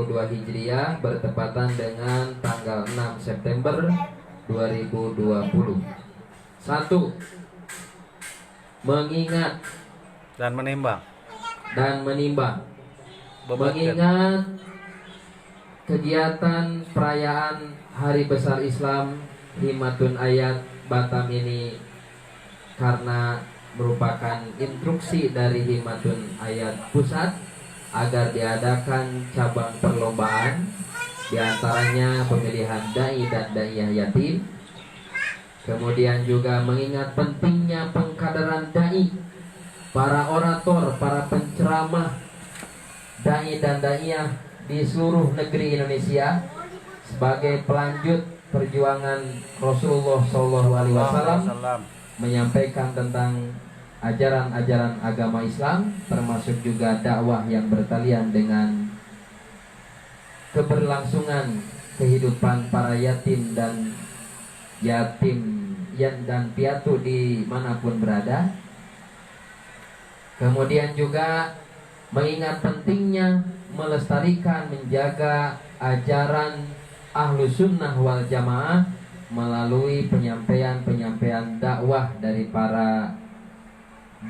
Hijriah, bertepatan dengan tanggal 6 September 2020. 1. Mengingat Dan menimbang. Beban mengingat kegiatan perayaan Hari Besar Islam Himatun Ayat Batam ini karena merupakan instruksi dari Himatun Ayat Pusat agar diadakan cabang perlombaan, diantaranya pemilihan dai dan daiyah yatim. Kemudian juga mengingat pentingnya pengkaderan dai, para orator, para penceramah dai dan daiyah di seluruh negeri Indonesia sebagai pelanjut perjuangan Rasulullah SAW menyampaikan tentang ajaran-ajaran agama Islam, termasuk juga dakwah yang bertalian dengan keberlangsungan kehidupan para yatim dan piatu dimanapun berada. Kemudian juga mengingat pentingnya melestarikan, menjaga ajaran Ahlus Sunnah wal Jamaah melalui penyampaian dakwah dari para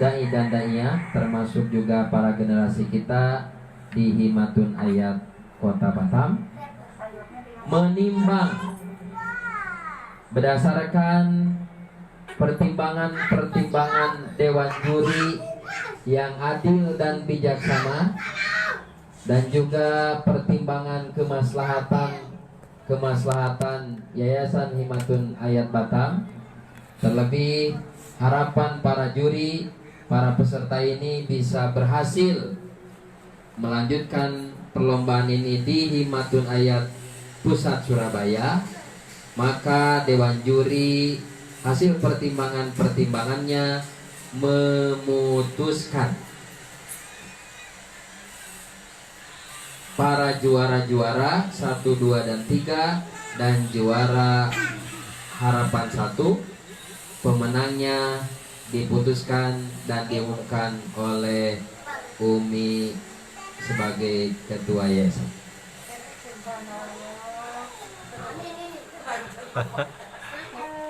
dai dan daiyah, termasuk juga para generasi kita di Himatun Ayat Kota Batam, menimbang berdasarkan pertimbangan Dewan Juri yang adil dan bijaksana, dan juga pertimbangan kemaslahatan Yayasan Himatun Ayat Batam. Terlebih harapan para juri, para peserta ini bisa berhasil melanjutkan perlombaan ini di Himatun Ayat Pusat Surabaya. Maka Dewan Juri hasil pertimbangannya memutuskan para juara-juara 1, 2, dan 3 dan juara harapan 1, pemenangnya diputuskan dan diumumkan oleh Umi sebagai ketua yayasan.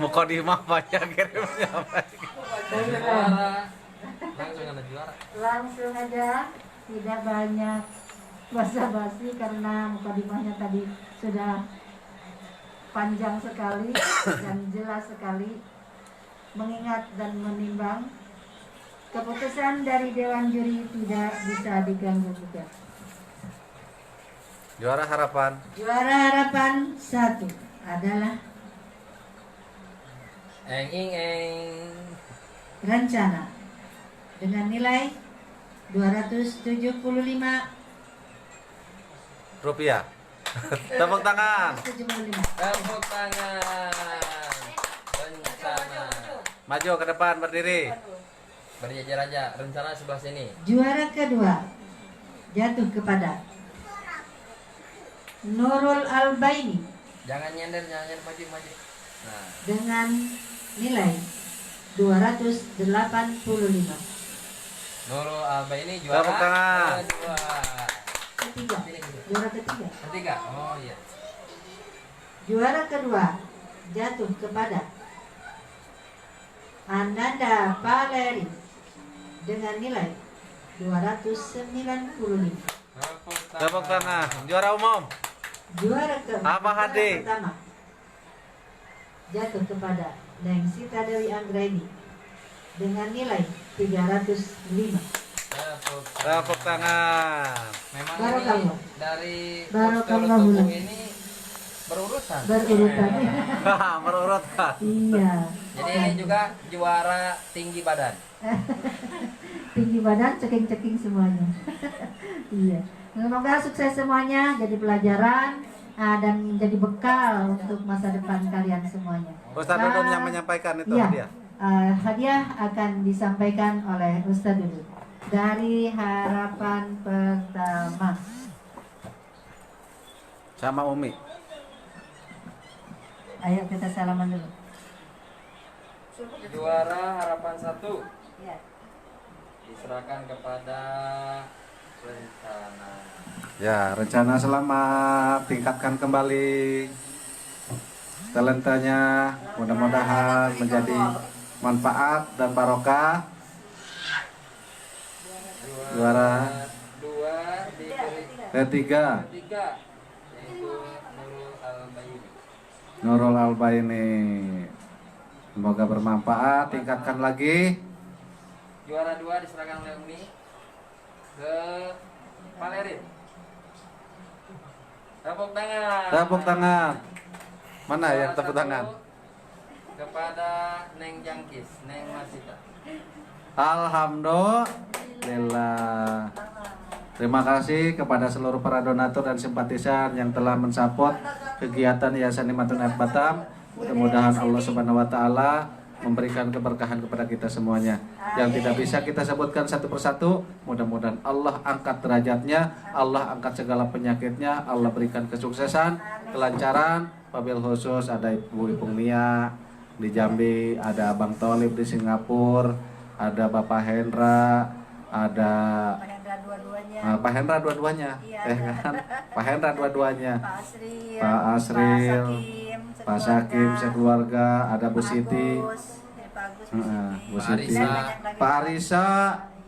Mukadimah banyak kirimnya. Langsung aja, tidak banyak basa-basi karena mukadimahnya tadi sudah panjang sekali dan jelas sekali. Mengingat dan menimbang, keputusan dari Dewan Juri tidak bisa diganggu gugat. Juara harapan 1 adalah Rencana dengan nilai 275 rupiah. Tepuk tangan. 275. Tepuk tangan. Rencana. Maju ke depan berdiri. Berjajar aja. Rencana sebelah sini. Juara kedua jatuh kepada Nurul Albaini Jangan nyender maju. Nah, dengan nilai 285. Nurul Alba ini juara Tepuk tangan. kedua. Juara ketiga. Oh iya. Juara kedua jatuh kepada Ananda Valeri dengan nilai 295. Tepuk tangan. Juara umum. Juara Hadi. pertama jatuh kepada Neng Sita Dewi Anggraini dengan nilai 305. Tepuk tangan. Memang Barokah. ini dari Barokah postur tubuh bulan. ini berurutan. Berurut. Iya. Jadi ini juga juara tinggi badan. Tinggi badan, ceking-ceking semuanya. Iya. Semoga sukses semuanya, jadi pelajaran dan menjadi bekal untuk masa depan kalian semuanya. Ustaz Dudun yang menyampaikan itu Iya. hadiah. Hadiah akan disampaikan oleh Ustaz Dudun dari harapan pertama. Sama Umi. Ayo kita salaman dulu. Juara harapan 1 Ya. diserahkan kepada Rencana. Ya, Rencana selamat, tingkatkan kembali. talentanya mudah-mudahan menjadi manfaat dan barokah. Juara dua diberi ketiga tiga yaitu Nurul Albayuni. Nurul Albayuni. Semoga bermanfaat, tingkatkan lagi. Juara dua diserahkan oleh Umi ke Valerin. Tepuk tangan. Tepuk tangan. Mana Juara yang tepuk satu tangan? kepada Neng Jangkis, Neng Masita. Alhamdulillah. Terima kasih kepada seluruh para donatur dan simpatisan yang telah mensupport kegiatan Yayasan Nimatun Ayat Batam. Mudah-mudahan Allah Subhanahu wa taala memberikan keberkahan kepada kita semuanya. Yang tidak bisa kita sebutkan satu persatu, mudah-mudahan Allah angkat derajatnya, Allah angkat segala penyakitnya, Allah berikan kesuksesan, kelancaran. Wabil khusus ada Ibu Nia di Jambi, ada Abang Tolib di Singapura, ada Bapak Hendra, ada Pak Hendra dua-duanya, kan? Pak Hendra dua-duanya, Pak Asril, Pak Sakim sekeluarga, ada Bu Siti, Bu Siti, Pak Arisa,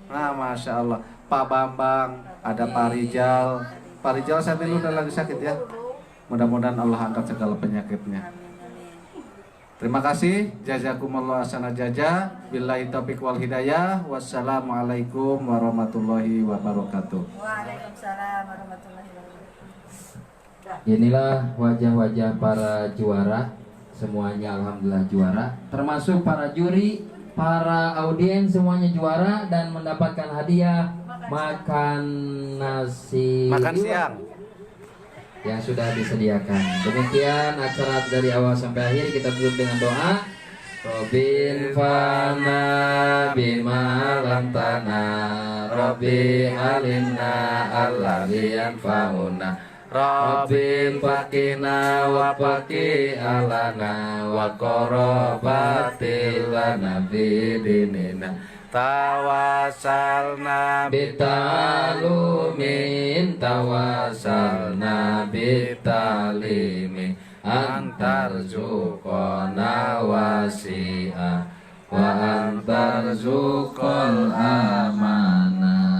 nah Masya Allah, Pak Bambang, ada Pak Rijal. Pak Rijal saat ini udah lagi sakit ya. Mudah-mudahan Allah angkat segala penyakitnya. Terima kasih. Jazakumullah asana jaza. Billahi taufiq wal hidayah. Wassalamualaikum warahmatullahi wabarakatuh. Waalaikumsalam warahmatullahi wabarakatuh. Inilah wajah-wajah para juara. Semuanya alhamdulillah juara. Termasuk para juri, para audiens semuanya juara dan mendapatkan hadiah makan nasi Makan dua siang. yang sudah disediakan. Demikian acara dari awal sampai akhir. Kita tutup dengan doa. Robin fana bima lantana Robbi alimna alladhi yanfa'una Robin fakina wa faki alana wa qorobatil lana bidinina Tawasalna bitalumin tawasalna bitalimin antar zuqona wasi'a wa antar zuqol amanah.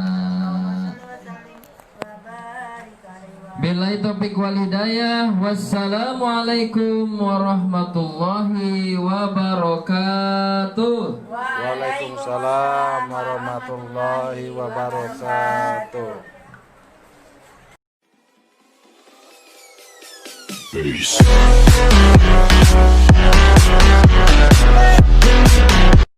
Billahi taufiq wal hidayah. Wassalamualaikum warahmatullahi wabarakatuh. Waalaikumsalam warahmatullahi wabarakatuh. Peace.